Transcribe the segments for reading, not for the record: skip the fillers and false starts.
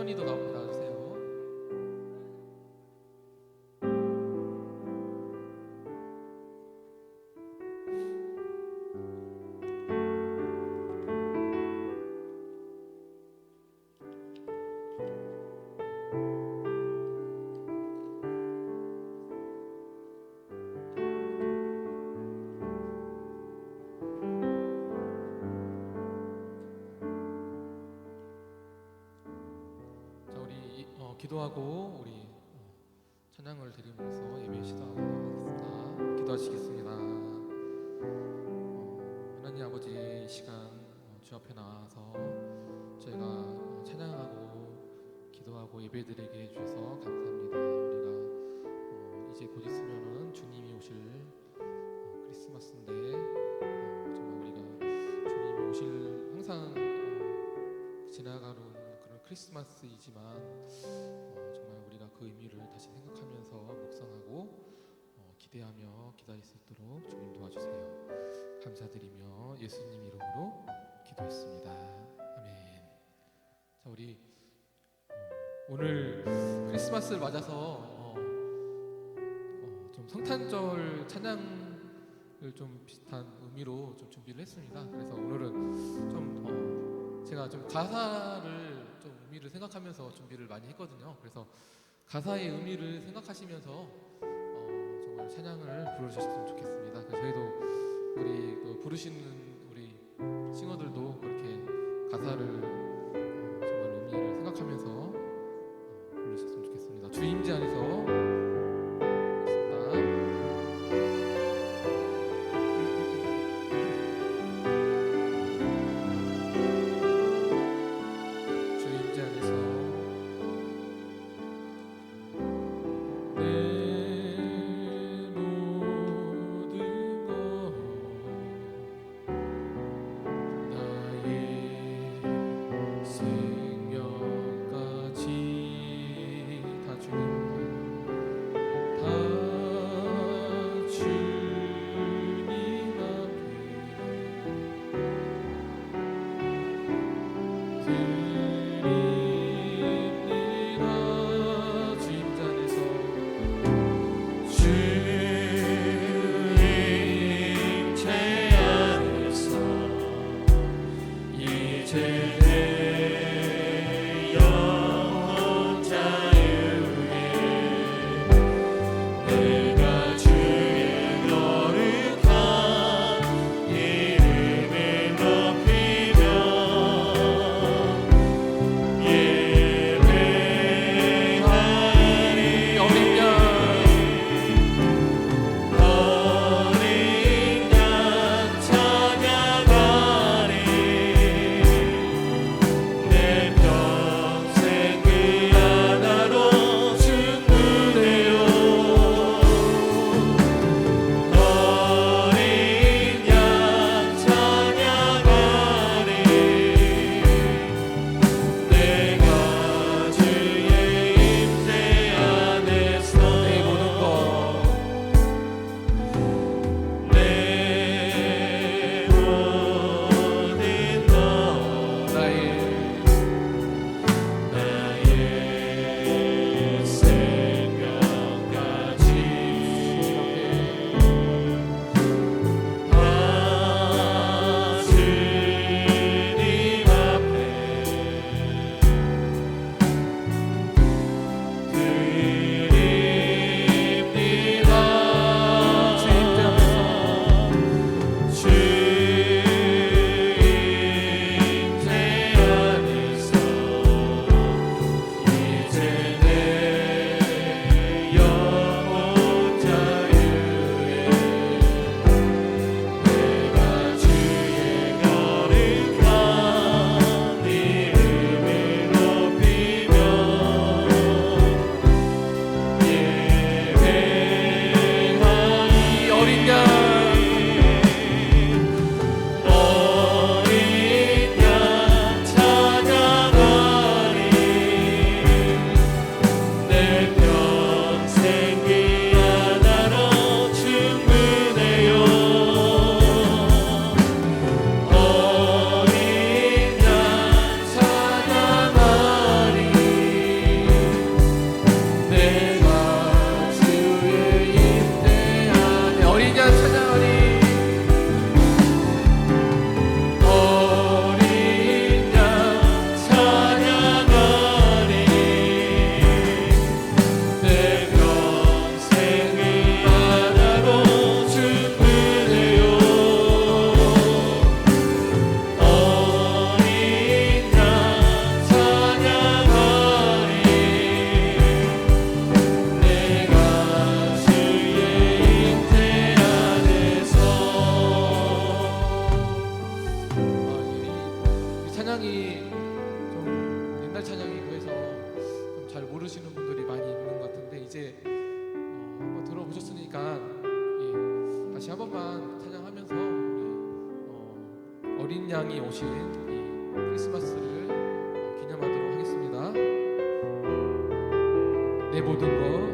태연이도 나와주세요. 자, 우리 기도하고 우리 찬양을 드리면서 예배 시작하겠습니다. 기도하시겠습니다. 하나님 아버지, 이 시간 주 앞에 나와서 저희가 찬양하고 기도하고 예배드리게 해주셔서 감사합니다. 우리가 이제 곧 있으면은 주님이 오실 크리스마스인데 정말 우리가 주님이 오실 항상 지나가는 그런 크리스마스이지만 정말 우리가 그 의미를 다시 생각하면서 묵상하고 기대하며 기다릴 수 있도록 주님 도와주세요. 감사드리며 예수님 이름으로 기도했습니다. 아멘. 자, 우리 오늘 크리스마스를 맞아서 좀 성탄절 찬양을 좀 비슷한 의미로 좀 준비를 했습니다. 그래서 오늘은 좀 제가 좀 가사를 좀 의미를 생각하면서 준비를 많이 했거든요. 그래서 가사의 의미를 생각하시면서 정말 찬양을 부르셨으면 좋겠습니다. 그래서 저희도 우리 부르시는 우리 싱어들도 그렇게 가사를 정말 의미를 생각하면서 부르셨으면 좋겠습니다. 주 임재 안에서 생명까지 다 주님 모르시는 분들이 많이 있는 것 같은데 이제 한번 들어보셨으니까 예, 다시 한 번만 찬양하면서 어린 양이 오신 이 크리스마스를 기념하도록 하겠습니다. 내 모든 것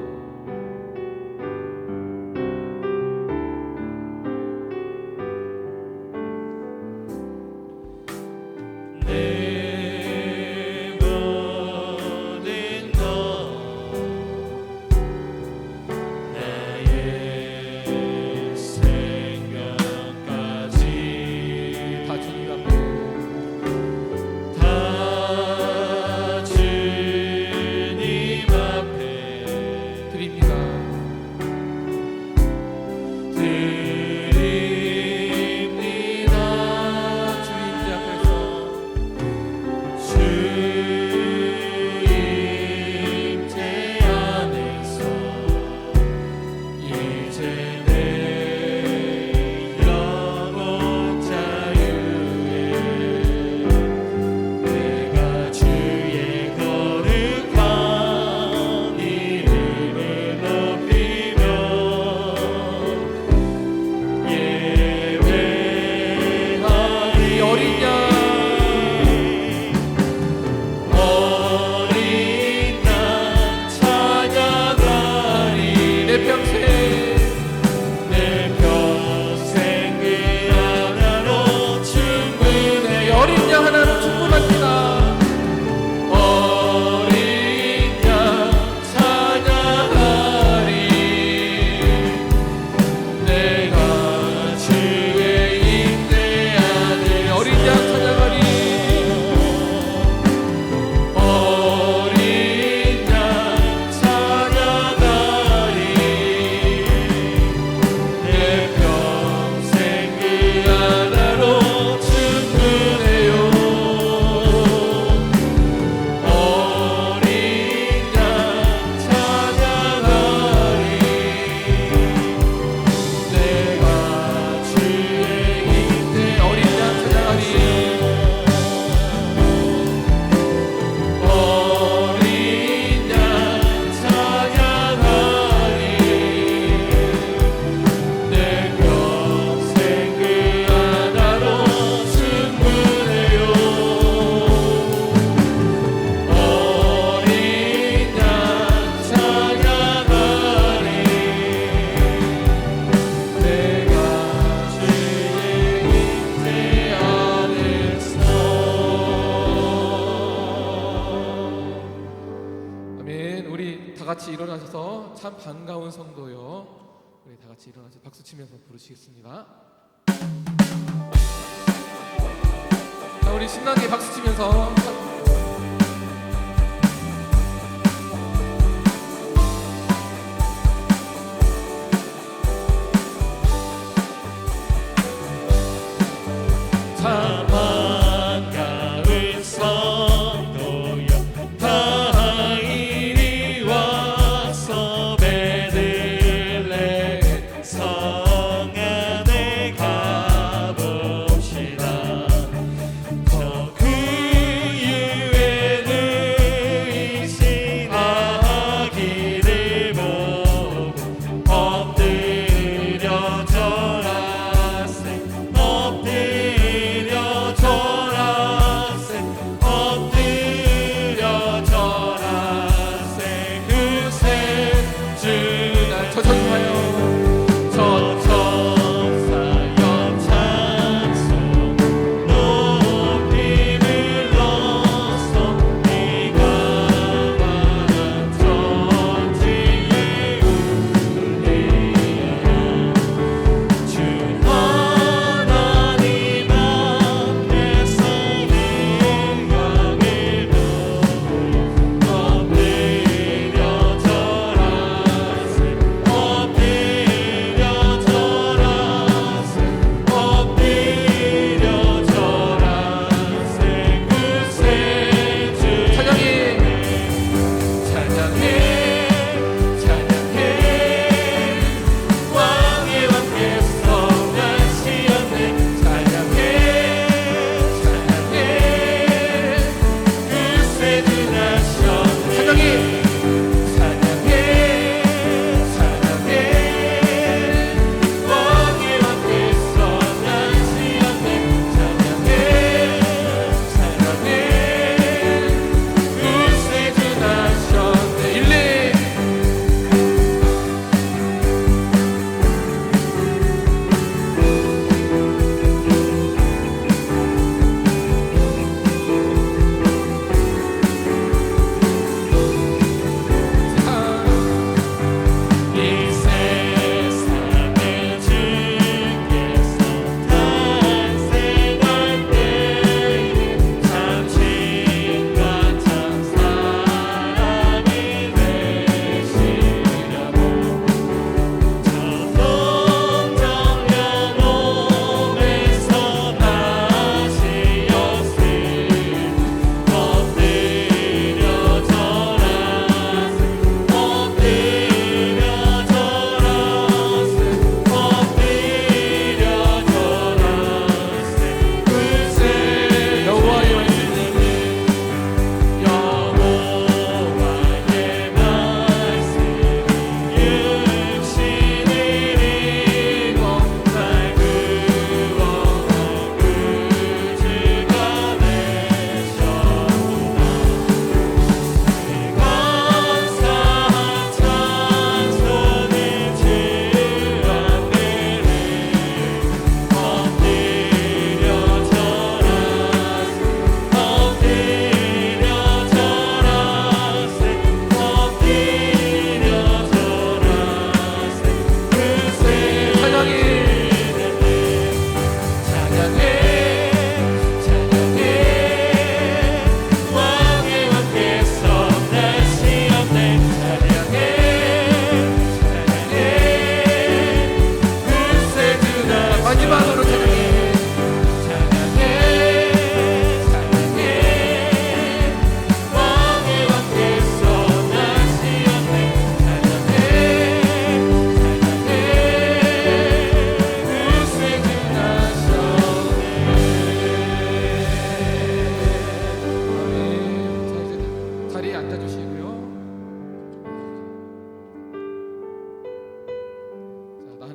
같이 일어나셔서 참 반가운 성도요. 우리 다 같이 일어나서 박수 치면서 부르시겠습니다. 자, 우리 신나게 박수 치면서 참 반가운 성도여, 다 이리 와서 베들레헴 성 안에 가봅시다. 저 그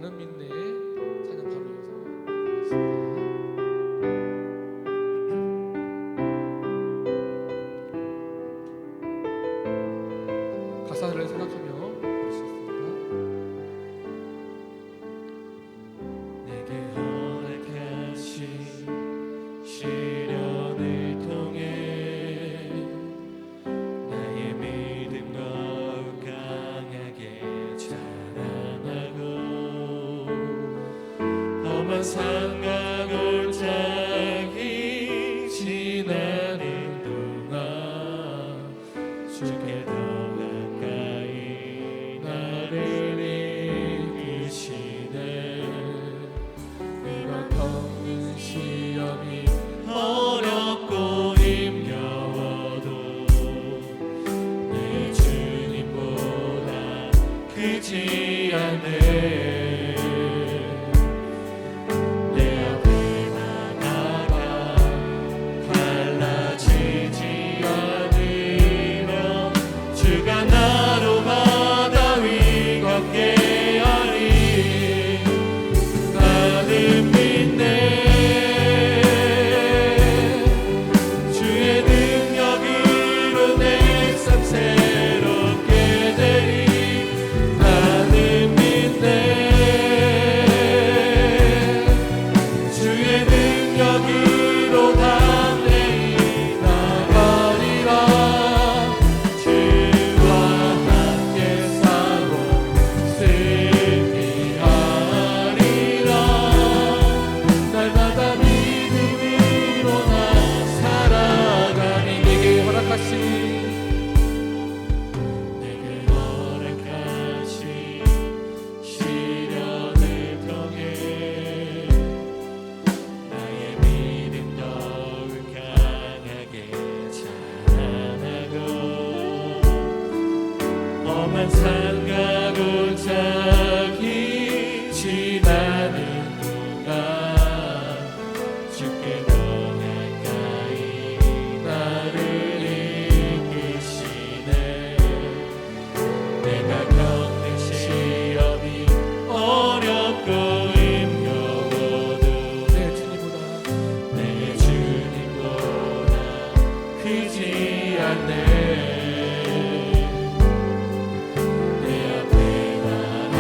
나는 믿네의 찬양 바로 이어서 하겠습니다. 가사를 생각하며 부를 수 있습니다. 내게 허락하신 시련을 통해 나의 믿음 더욱 강하게 자라나고 험한 산과 골짜기 지나는 동안 주께 더 가까이 나를 이끄시네. 내가 겪는 시험이 어렵고 힘겨워도 내 주님보다 크지 않네. 내 앞에 나아가 갈라지지 않으며 주가 나로 바다 위 걷게 하리. 나는 믿네. 주의 능력으로 내 삶 새롭게 되리. 나는 믿네. 주의 능력으로 담대히 나가리라. 주와 함께 싸워 승리하리라. 날마다 믿음으로 나 살아가니. 내게 허락하신 시련을 통해 나의 믿음 더욱 강하게 자라나고 험한 산과 골짜기 지나는 동안 주께 더 가까이 나를 이끄시네. 내가 겪는 시험이 어렵고 힘겨워도 내 주님보다 내 주님보다 크지 않네. 내 앞에 나아가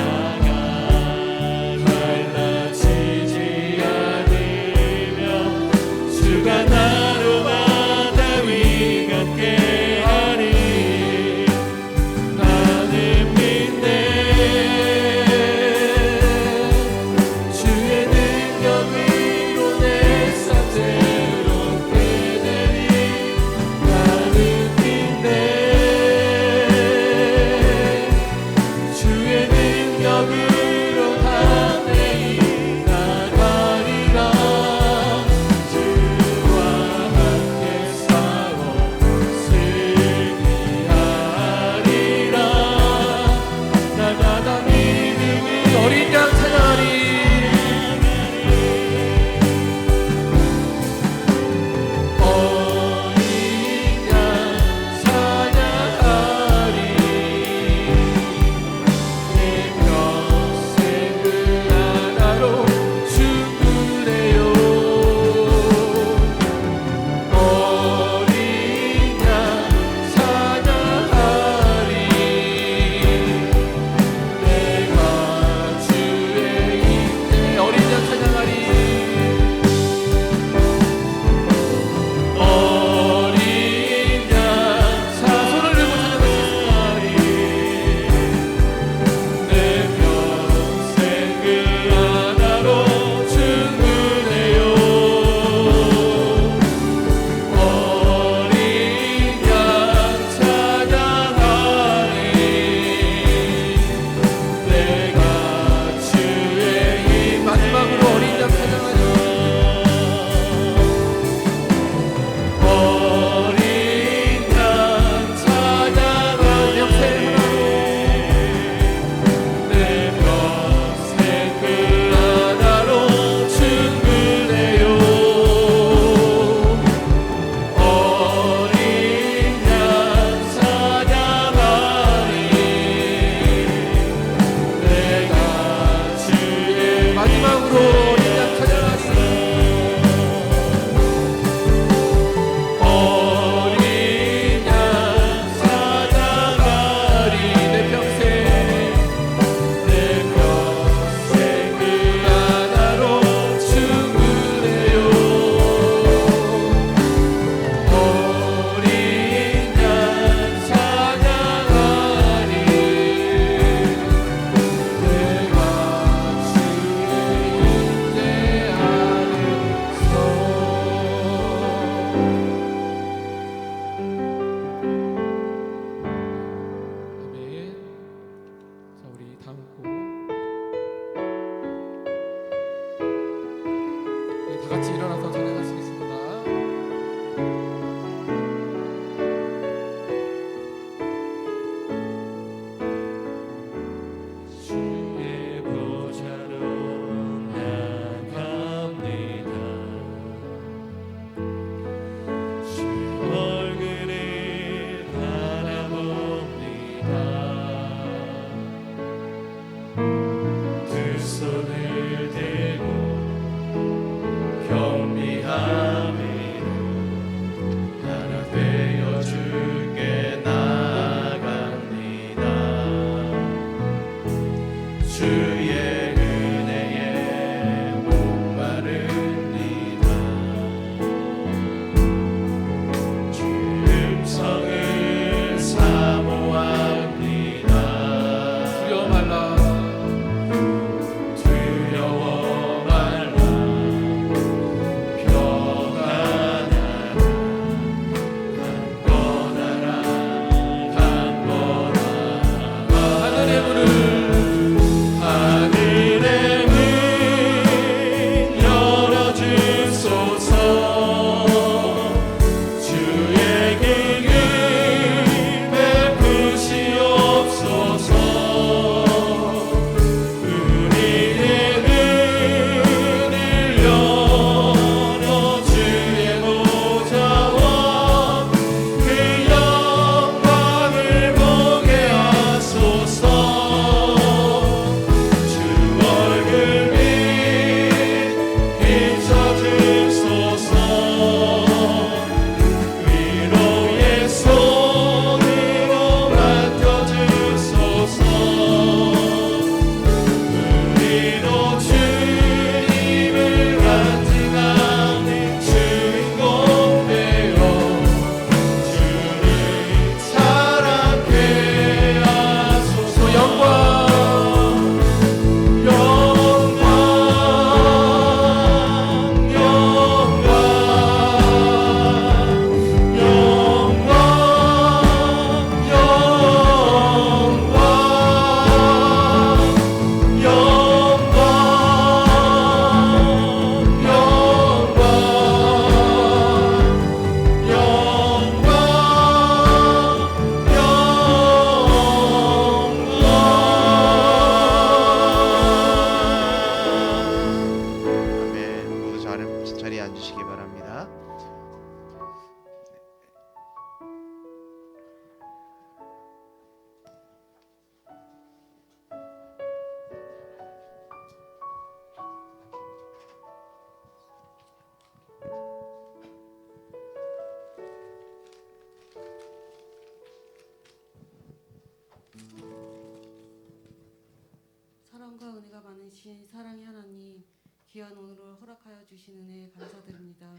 은혜가 많으신 사랑의 하나님, 귀한 오늘을 허락하여 주신 은혜에 감사드립니다.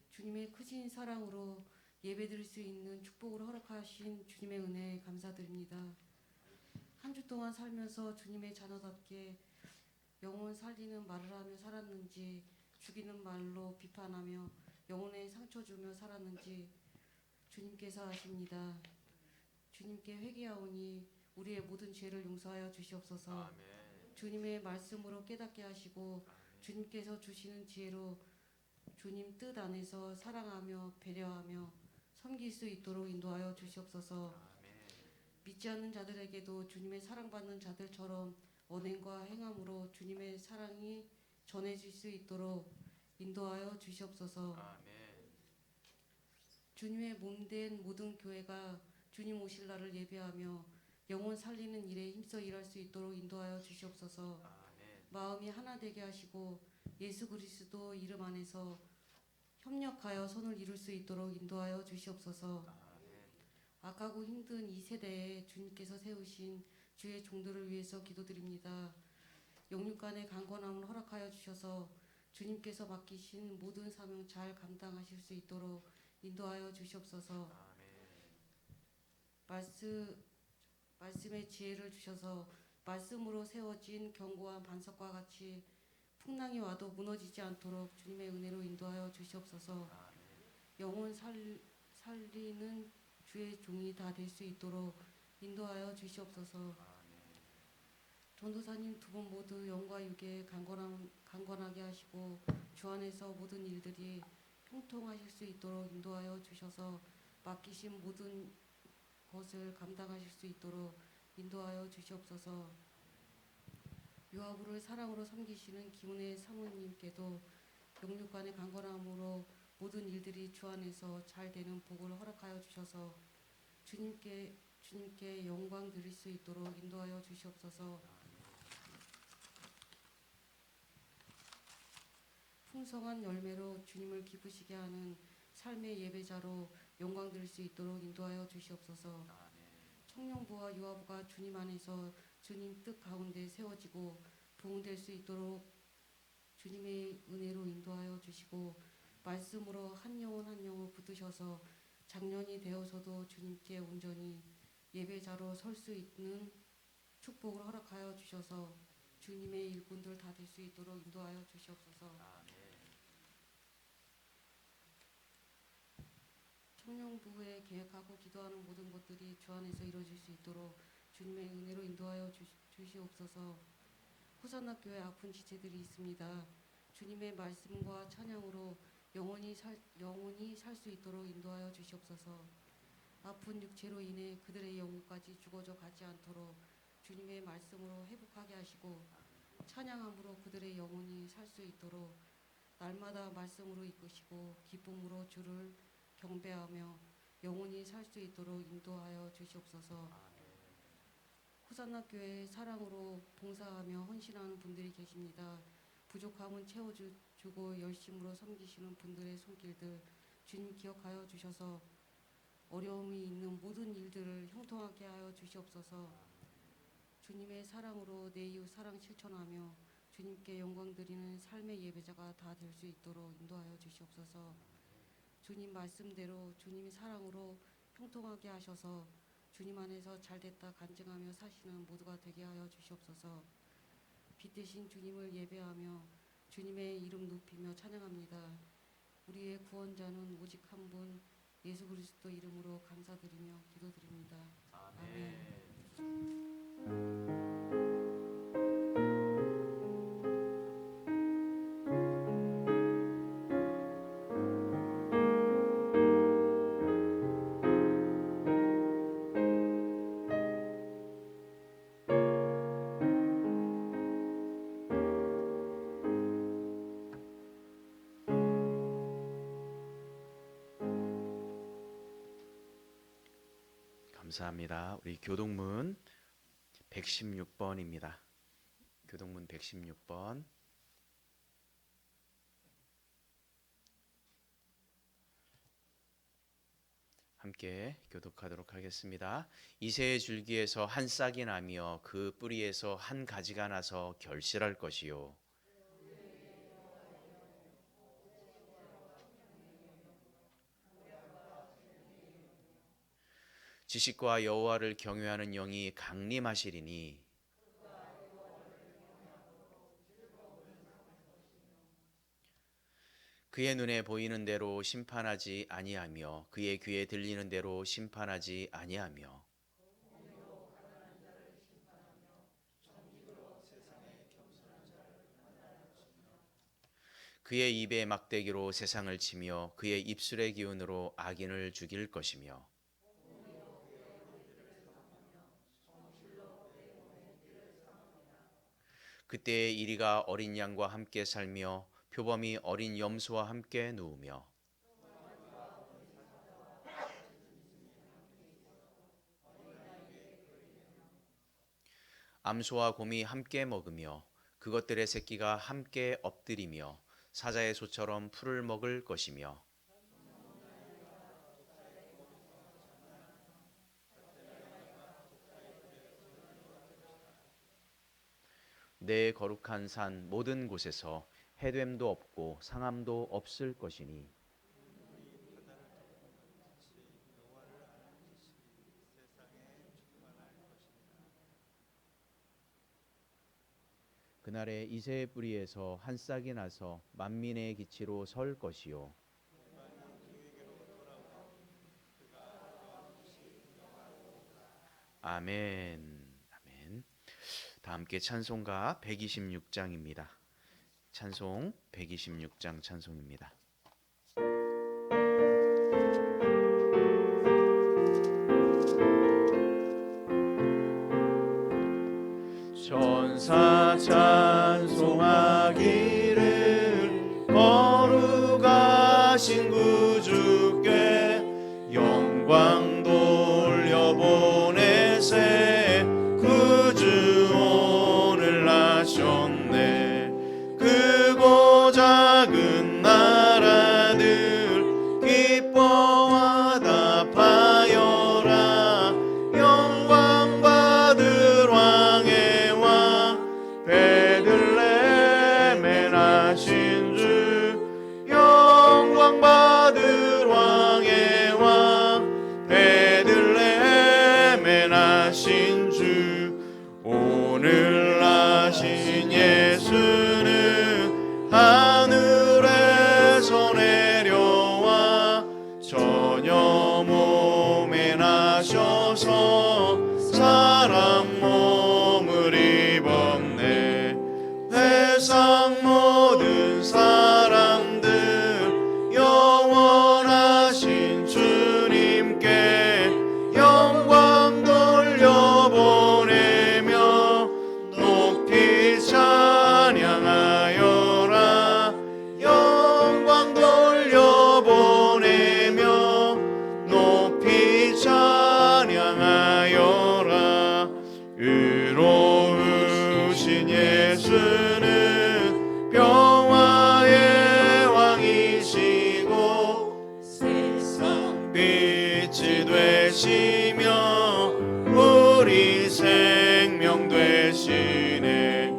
주님의 크신 사랑으로 예배드릴 수 있는 축복을 허락하신 주님의 은혜에 감사드립니다. 한 주 동안 살면서 주님의 자녀답게 영혼 살리는 말을 하며 살았는지, 죽이는 말로 비판하며 영혼에 상처 주며 살았는지 주님께서 아십니다. 주님께 회개하오니 우리의 모든 죄를 용서하여 주시옵소서. 주님의 말씀으로 깨닫게 하시고 주님께서 주시는 지혜로 주님 뜻 안에서 사랑하며 배려하며 섬길 수 있도록 인도하여 주시옵소서. 믿지 않는 자들에게도 주님의 사랑받는 자들처럼 언행과 행함으로 주님의 사랑이 전해질 수 있도록 인도하여 주시옵소서. 주님의 몸된 모든 교회가 주님 오실 날을 예배하며 영혼 살리는 일에 힘써 일할 수 있도록 인도하여 주시옵소서. 마음이 하나 되게 하시고 예수 그리스도 이름 안에서 협력하여 선을 이룰 수 있도록 인도하여 주시옵소서. 악하고 힘든 이 세대에 주님께서 세우신 주의 종들을 위해서 기도드립니다. 영육 간의 강건함을 허락하여 주셔서 주님께서 맡기신 모든 사명 잘 감당하실 수 있도록 인도하여 주시옵소서. 말씀의 지혜를 주셔서 말씀으로 세워진 견고한 반석과 같이 풍랑이 와도 무너지지 않도록 주님의 은혜로 인도하여 주시옵소서. 영혼 살리는 주의 종이 다 될 수 있도록 인도하여 주시옵소서. 전도사님 두 분 모두 영과 육에 강건하게 하시고 주 안에서 모든 일들이 형통하실 수 있도록 인도하여 주셔서 맡기신 모든 것을 감당하실 수 있도록 인도하여 주시옵소서. 유아부를 사랑으로 섬기시는 김은혜 사모님께도 영육 간의 강건함으로 모든 일들이 주 안에서 잘 되는 복을 허락하여 주셔서 주님께 영광 드릴 수 있도록 인도하여 주시옵소서. 풍성한 열매로 주님을 기쁘시게 하는 삶의 예배자로 영광 드릴 수 있도록 인도하여 주시옵소서. 청년부와 유아부가 주님 안에서 주님 뜻 가운데 세워지고 부흥될 수 있도록 주님의 은혜로 인도하여 주시고 말씀으로 한 영혼 한 영혼 붙드셔서 장년이 되어서도 주님께 온전히 예배자로 설 수 있는 축복을 허락하여 주셔서 주님의 일꾼들 다 될 수 있도록 인도하여 주시옵소서. 청년부에 계획하고 기도하는 모든 것들이 주 안에서 이루어질 수 있도록 주님의 은혜로 인도하여 주시옵소서. 호산나교회 아픈 지체들이 있습니다. 주님의 말씀과 찬양으로 영원히 살 수 있도록 인도하여 주시옵소서. 아픈 육체로 인해 그들의 영혼까지 죽어져 가지 않도록 주님의 말씀으로 회복하게 하시고 찬양함으로 그들의 영혼이 살 수 있도록 날마다 말씀으로 이끄시고 기쁨으로 주를 경배하며 영혼이 살 수 있도록 인도하여 주시옵소서. 호산나교회 사랑으로 봉사하며 헌신하는 분들이 계십니다. 부족함은 채워주고 열심으로 섬기시는 분들의 손길들 주님 기억하여 주셔서 어려움이 있는 모든 일들을 형통하게 하여 주시옵소서. 주님의 사랑으로 내 이웃 사랑 실천하며 주님께 영광 드리는 삶의 예배자가 다 될 수 있도록 인도하여 주시옵소서. 주님 말씀대로 주님의 사랑으로 형통하게 하셔서 주님 안에서 잘됐다 간증하며 사시는 모두가 되게 하여 주시옵소서. 빛 대신 주님을 예배하며 주님의 이름 높이며 찬양합니다. 우리의 구원자는 오직 한 분 예수 그리스도 이름으로 감사드리며 기도드립니다. 아멘. 감사합니다. 우리 교동문 116번입니다. 교동문 116번. 함께 교독하도록 하겠습니다. 이새의 줄기에서 한 싹이 나며 그 뿌리에서 한 가지가 나서 결실할 것이요. 지식과 여호와를 경외하는 영이 강림하시리니 그의 눈에 보이는 대로 심판하지 아니하며 그의 귀에 들리는 대로 심판하지 아니하며 그의 입에 막대기로 세상을 치며 그의 입술의 기운으로 악인을 죽일 것이며 그때에 이리가 어린 양과 함께 살며 표범이 어린 염소와 함께 누우며 암소와 곰이 함께 먹으며 그것들의 새끼가 함께 엎드리며 사자의 소처럼 풀을 먹을 것이며 내 거룩한 산 모든 곳에서 해됨도 없고 상함도 없을 것이니 그날에 이새의 뿌리에서 한 싹이 나서 만민의 기치로 설 것이요 아멘. 아멘. 다 함께 찬송가 126장입니다. 찬송 126장 찬송입니다. 천사 찬송하기를 거룩하신 구주께 영광 돌려보내세 구주 오늘 나셨네 크고 작은 나라들 기뻐와 답하여라 영광 받을 왕의 왕 베들레헴에 나신 주 영광 받을 왕의 왕 베들레헴에 나신 주 오늘 나신 예수는 하늘에서 내려와 전혀 몸에 나셔서 사람 몸을 입었네 세상 모든 사람들 영원하신 주님께 영광 돌려보내며 높이 찬양하여라 영광 돌려보내며 높이 찬양하여라 의로우신 예수는 평화의 왕이시고 세상 빛이 되시며 우리 생명 되시네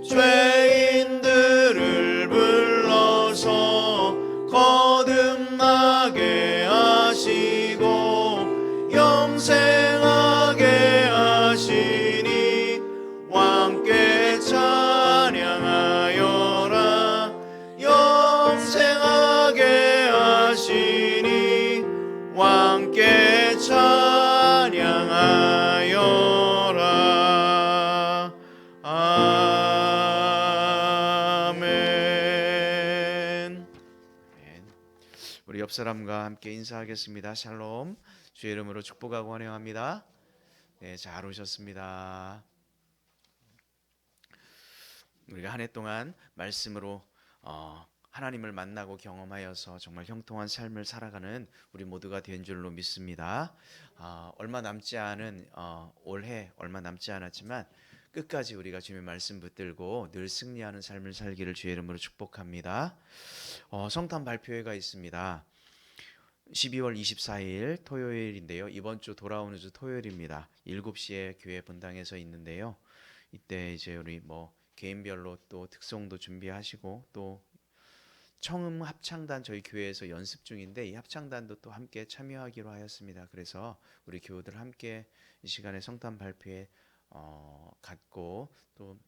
죄인들을 불러서 거듭나게 하시고 영생하게 하시니 왕께 찬양하여라 영생하게 하시니 왕께 찬양하여라 아멘. 우리 옆 사람과 함께 인사하겠습니다. 샬롬. 주의 이름으로 축복하고 환영합니다. 네, 잘 오셨습니다. 우리가 한 해 동안 말씀으로 하나님을 만나고 경험하여서 정말 형통한 삶을 살아가는 우리 모두가 된 줄로 믿습니다. 얼마 남지 않은 올해 얼마 남지 않았지만 끝까지 우리가 주님의 말씀 붙들고 늘 승리하는 삶을 살기를 주의 이름으로 축복합니다. 성탄 발표회가 있습니다. 12월 24일 토요일인데요. 이번 주 돌아오는 주 토요일입니다. 7시에 교회 본당에서 있는데요. 이때 이제 우리 뭐 개인별로 또 특송도 준비하시고 또 청음 합창단 저희 교회에서 연습 중인데 이 합창단도 또 함께 참여하기로 하였습니다. 그래서 우리 교우들 함께 이 시간에 성탄 발표에 갖고 또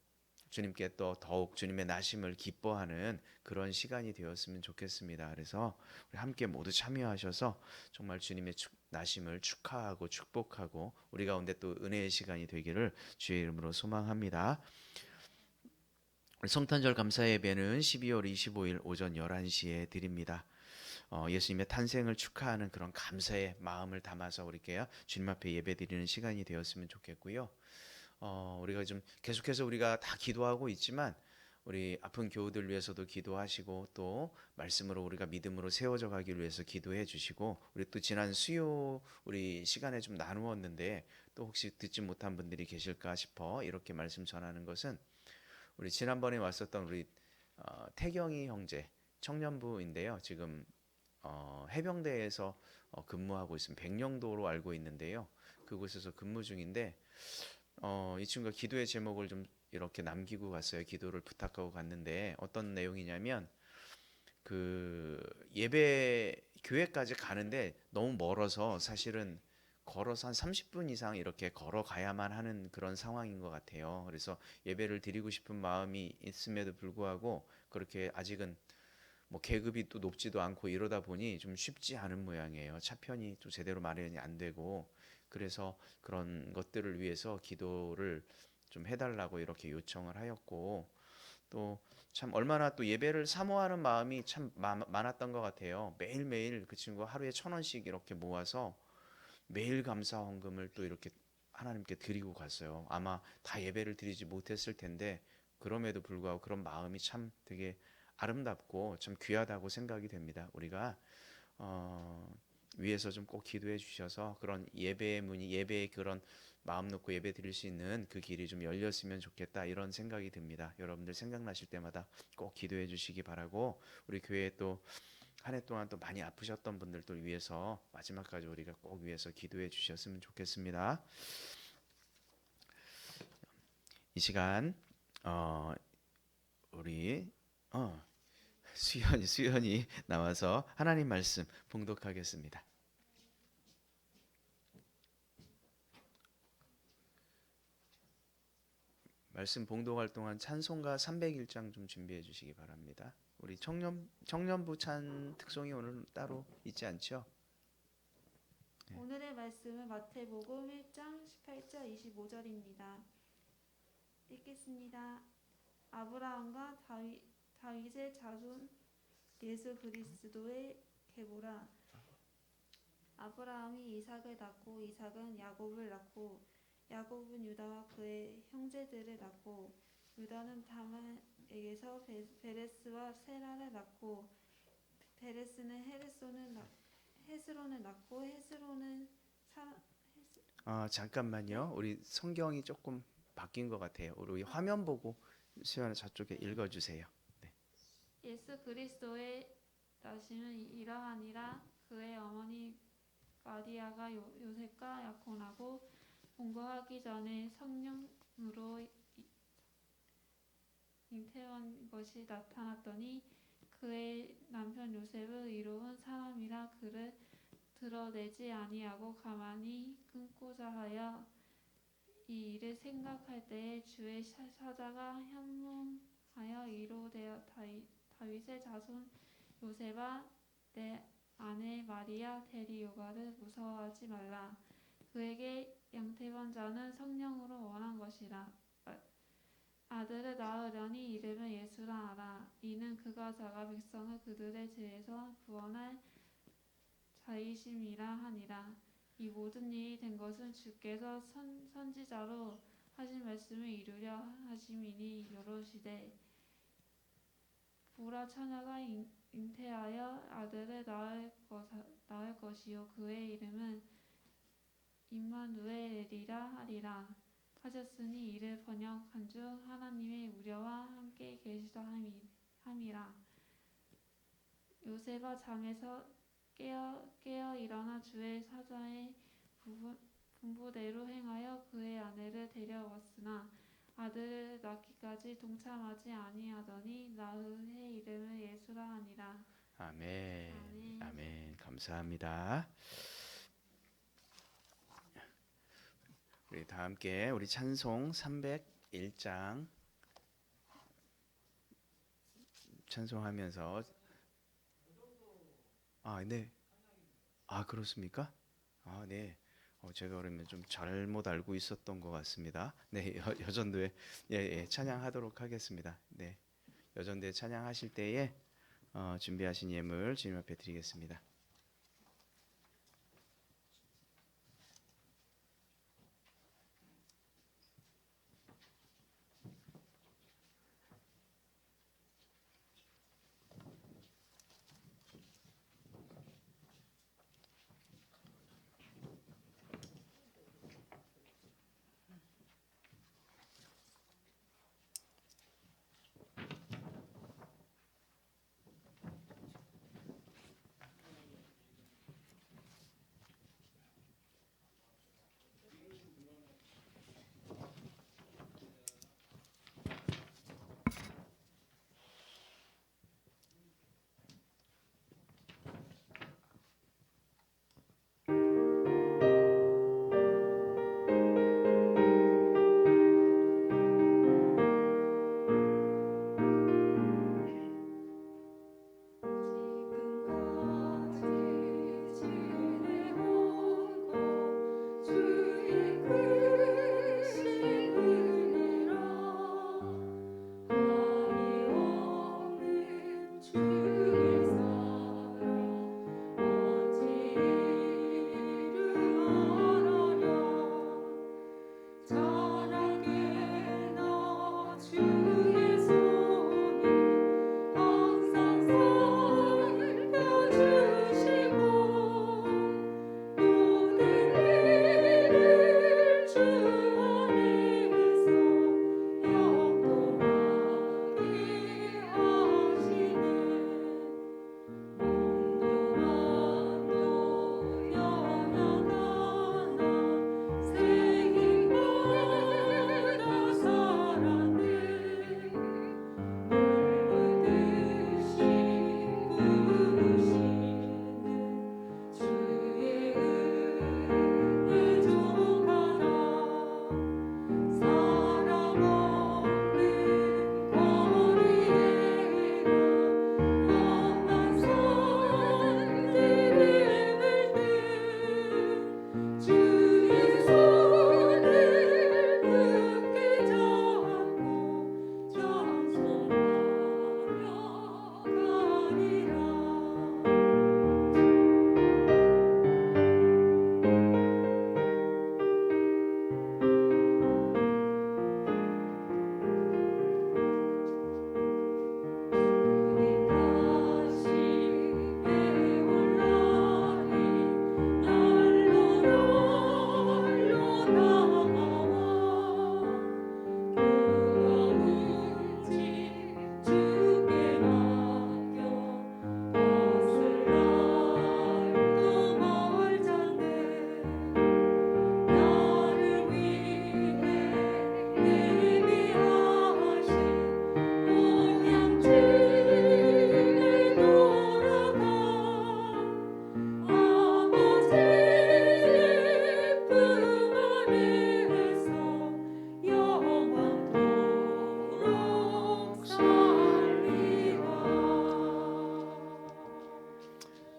주님께 또 더욱 주님의 나심을 기뻐하는 그런 시간이 되었으면 좋겠습니다. 그래서 우리 함께 모두 참여하셔서 정말 주님의 나심을 축하하고 축복하고 우리 가운데 또 은혜의 시간이 되기를 주의 이름으로 소망합니다. 성탄절 감사 예배는 12월 25일 오전 11시에 드립니다. 예수님의 탄생을 축하하는 그런 감사의 마음을 담아서 우리께 주님 앞에 예배드리는 시간이 되었으면 좋겠고요. 우리가 좀 계속해서 우리가 다 기도하고 있지만 우리 아픈 교우들 위해서도 기도하시고 또 말씀으로 우리가 믿음으로 세워져 가기 위해서 기도해 주시고 우리 또 지난 수요 우리 시간에 좀 나누었는데 또 혹시 듣지 못한 분들이 계실까 싶어 이렇게 말씀 전하는 것은 우리 지난번에 왔었던 우리 태경이 형제 청년부인데요. 지금 해병대에서 근무하고 있습니다. 백령도로 알고 있는데요. 그곳에서 근무 중인데 이 친구가 기도의 제목을 좀 이렇게 남기고 갔어요. 기도를 부탁하고 갔는데 어떤 내용이냐면 그 예배 교회까지 가는데 너무 멀어서 사실은 걸어서 한 30분 이상 이렇게 걸어가야만 하는 그런 상황인 것 같아요. 그래서 예배를 드리고 싶은 마음이 있음에도 불구하고 그렇게 아직은 뭐 계급이 또 높지도 않고 이러다 보니 좀 쉽지 않은 모양이에요. 차편이 또 제대로 마련이 안 되고 그래서 그런 것들을 위해서 기도를 좀 해달라고 이렇게 요청을 하였고 또 참 얼마나 또 예배를 사모하는 마음이 참 많았던 것 같아요. 매일매일 그 친구가 하루에 1,000원씩 이렇게 모아서 매일 감사 헌금을 또 이렇게 하나님께 드리고 갔어요. 아마 다 예배를 드리지 못했을 텐데 그럼에도 불구하고 그런 마음이 참 되게 아름답고 참 귀하다고 생각이 됩니다. 우리가 위에서 좀 꼭 기도해 주셔서 그런 예배의 문이 예배의 그런 마음 놓고 예배 드릴 수 있는 그 길이 좀 열렸으면 좋겠다 이런 생각이 듭니다. 여러분들 생각나실 때마다 꼭 기도해 주시기 바라고 우리 교회에 또 한 해 동안 또 많이 아프셨던 분들을 위해서 마지막까지 우리가 꼭 위해서 기도해 주셨으면 좋겠습니다. 이 시간 우리 수연이 나와서 하나님 말씀 봉독하겠습니다. 말씀 봉독할 동안 찬송가 301장 좀 준비해 주시기 바랍니다. 우리 청년부 찬 특송이 오늘 따로 있지 않죠? 네. 오늘의 말씀은 마태복음 1장 18절 25절입니다. 읽겠습니다. 아브라함과 다윗의 자손 예수 그리스도의 계보라. 아브라함이 이삭을 낳고 이삭은 야곱을 낳고 야곱은 유다와 그의 형제들을 낳고 유다는 다말에게서 베레스와 세라를 낳고 베레스는 헤스론을 낳고 헤스론은 잠깐만요. 우리 성경이 조금 바뀐 것 같아요. 우리 화면 보고 수연아 저쪽에 읽어주세요. 네. 예수 그리스도의 나심은 이러하니라. 그의 어머니 마리아가 요셉과 약혼하고 동거하기 전에 성령으로 잉태한 것이 나타났더니 그의 남편 요셉은 의로운 사람이라 그를 드러내지 아니하고 가만히 끊고자 하여 이 일을 생각할 때에 주의 사자가 현몽하여 이르되 다윗의 자손 요셉아 내 아내 마리아 데리오가를 무서워하지 말라. 그에게 양태한 자는 성령으로 원한 것이라. 아들을 낳으려니 이름을 예수라 하라. 이는 그가 자가 백성을 그들의 죄에서 구원할 자이심이라 하니라. 이 모든 일이 된 것은 주께서 선지자로 하신 말씀을 이루려 하심이니 이르시되 보라 처녀가 잉태하여 아들을 낳을 것이요 그의 이름은 임마누엘이라 하리라 하셨으니 이를 번역한 주 하나님의 우려와 함께 계시다 함이라. 요셉아 잠에서 깨어 일어나 주의 사자의 분부대로 행하여 그의 아내를 데려왔으나 아들을 낳기까지 동참하지 아니하더니 낳은 해 이름을 예수라 하니라. 아멘. 아멘. 아멘. 감사합니다. 우리 다 함께 우리 찬송 301장 찬송하면서 네. 그렇습니까? 네. 제가 그러면 좀 잘못 알고 있었던 것 같습니다. 네, 여전도에 찬양하도록 하겠습니다. 네, 여전도에 찬양하실 때에 준비하신 예물 주님 앞에 드리겠습니다.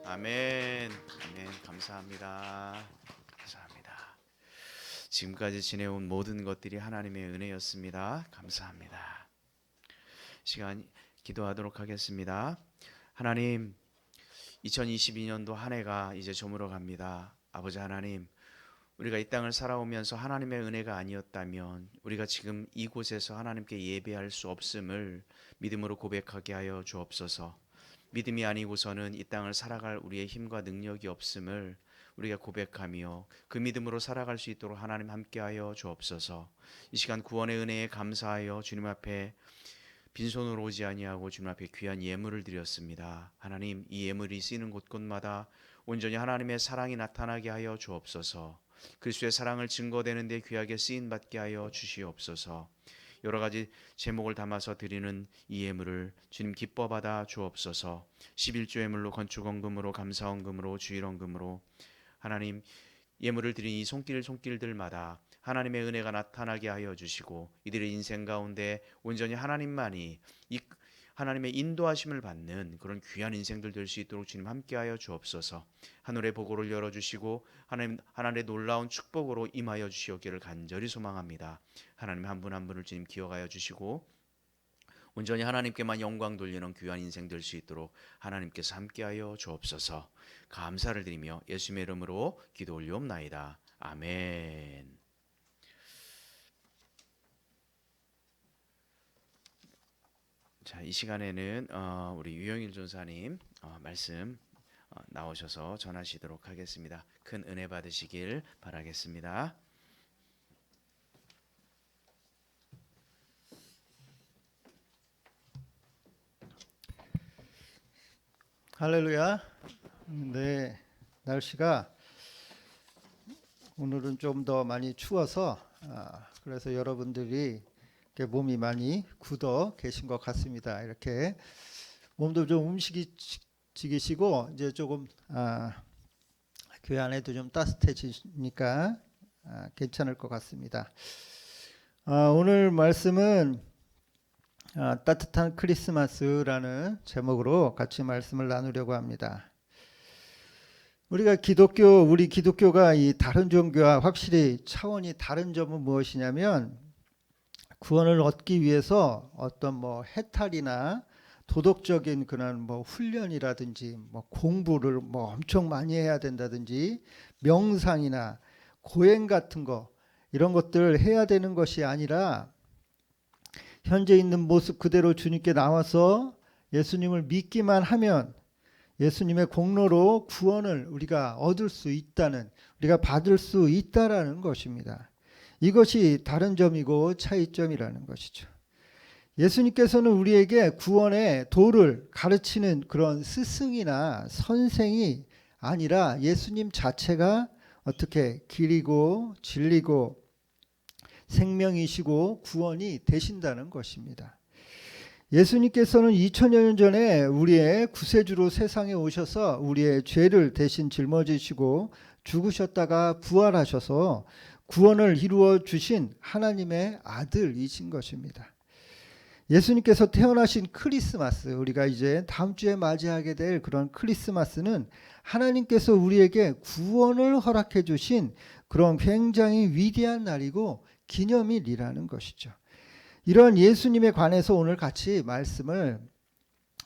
아멘. 아멘. 감사합니다. 감사합니다. 지금까지 지내온 모든 것들이 하나님의 은혜였습니다. 감사합니다. 시간 기도하도록 하겠습니다. 하나님, 2022년도 한 해가 이제 저물어 갑니다. 아버지 하나님, 우리가 이 땅을 살아오면서 하나님의 은혜가 아니었다면 우리가 지금 이곳에서 하나님께 예배할 수 없음을 믿음으로 고백하게 하여 주옵소서. 믿음이 아니고서는 이 땅을 살아갈 우리의 힘과 능력이 없음을 우리가 고백하며 그 믿음으로 살아갈 수 있도록 하나님 함께하여 주옵소서. 이 시간 구원의 은혜에 감사하여 주님 앞에 빈손으로 오지 아니하고 주님 앞에 귀한 예물을 드렸습니다. 하나님, 이 예물이 쓰이는 곳곳마다 온전히 하나님의 사랑이 나타나게 하여 주옵소서. 그리스도의 사랑을 증거되는 데 귀하게 쓰임 받게 하여 주시옵소서. 여러 가지 제목을 담아서 드리는 이 예물을 주님 기뻐 받아 주옵소서. 11조 예물로, 건축원금으로, 감사원금으로, 주일원금으로 하나님 예물을 드린 이 손길들마다 하나님의 은혜가 나타나게 하여 주시고 이들의 인생 가운데 온전히 하나님만이 이 하나님의 인도하심을 받는 그런 귀한 인생들 될 수 있도록 주님 함께하여 주옵소서. 하늘의 보고를 열어주시고 하나님의 놀라운 축복으로 임하여 주시옵기를 간절히 소망합니다. 하나님 한 분 한 분을 주님 기억하여 주시고 온전히 하나님께만 영광 돌리는 귀한 인생 될 수 있도록 하나님께서 함께하여 주옵소서. 감사를 드리며 예수님의 이름으로 기도 올리옵나이다. 아멘. 자, 이 시간에는 우리 유영일 전사님 말씀 나오셔서 전하시도록 하겠습니다. 큰 은혜 받으시길 바라겠습니다. 할렐루야. 네, 날씨가 오늘은 좀 더 많이 추워서 그래서 여러분들이 이렇게 몸이 많이 굳어 계신 것 같습니다. 이렇게 몸도 좀 움직이시고 이제 조금 교회 안에도 좀 따뜻해지니까 괜찮을 것 같습니다. 오늘 말씀은 따뜻한 크리스마스라는 제목으로 같이 말씀을 나누려고 합니다. 우리 기독교가 이 다른 종교와 확실히 차원이 다른 점은 무엇이냐면 구원을 얻기 위해서 어떤 해탈이나 도덕적인 그런 훈련이라든지 공부를 엄청 많이 해야 된다든지 명상이나 고행 같은 거 이런 것들 해야 되는 것이 아니라 현재 있는 모습 그대로 주님께 나와서 예수님을 믿기만 하면 예수님의 공로로 구원을 우리가 얻을 수 있다는, 우리가 받을 수 있다라는 것입니다. 이것이 다른 점이고 차이점이라는 것이죠. 예수님께서는 우리에게 구원의 도를 가르치는 그런 스승이나 선생이 아니라 예수님 자체가 어떻게 길이고 진리고 생명이시고 구원이 되신다는 것입니다. 예수님께서는 2000여 년 전에 우리의 구세주로 세상에 오셔서 우리의 죄를 대신 짊어지시고 죽으셨다가 부활하셔서 구원을 이루어 주신 하나님의 아들이신 것입니다. 예수님께서 태어나신 크리스마스, 우리가 이제 다음 주에 맞이하게 될 그런 크리스마스는 하나님께서 우리에게 구원을 허락해 주신 그런 굉장히 위대한 날이고 기념일이라는 것이죠. 이런 예수님에 관해서 오늘 같이 말씀을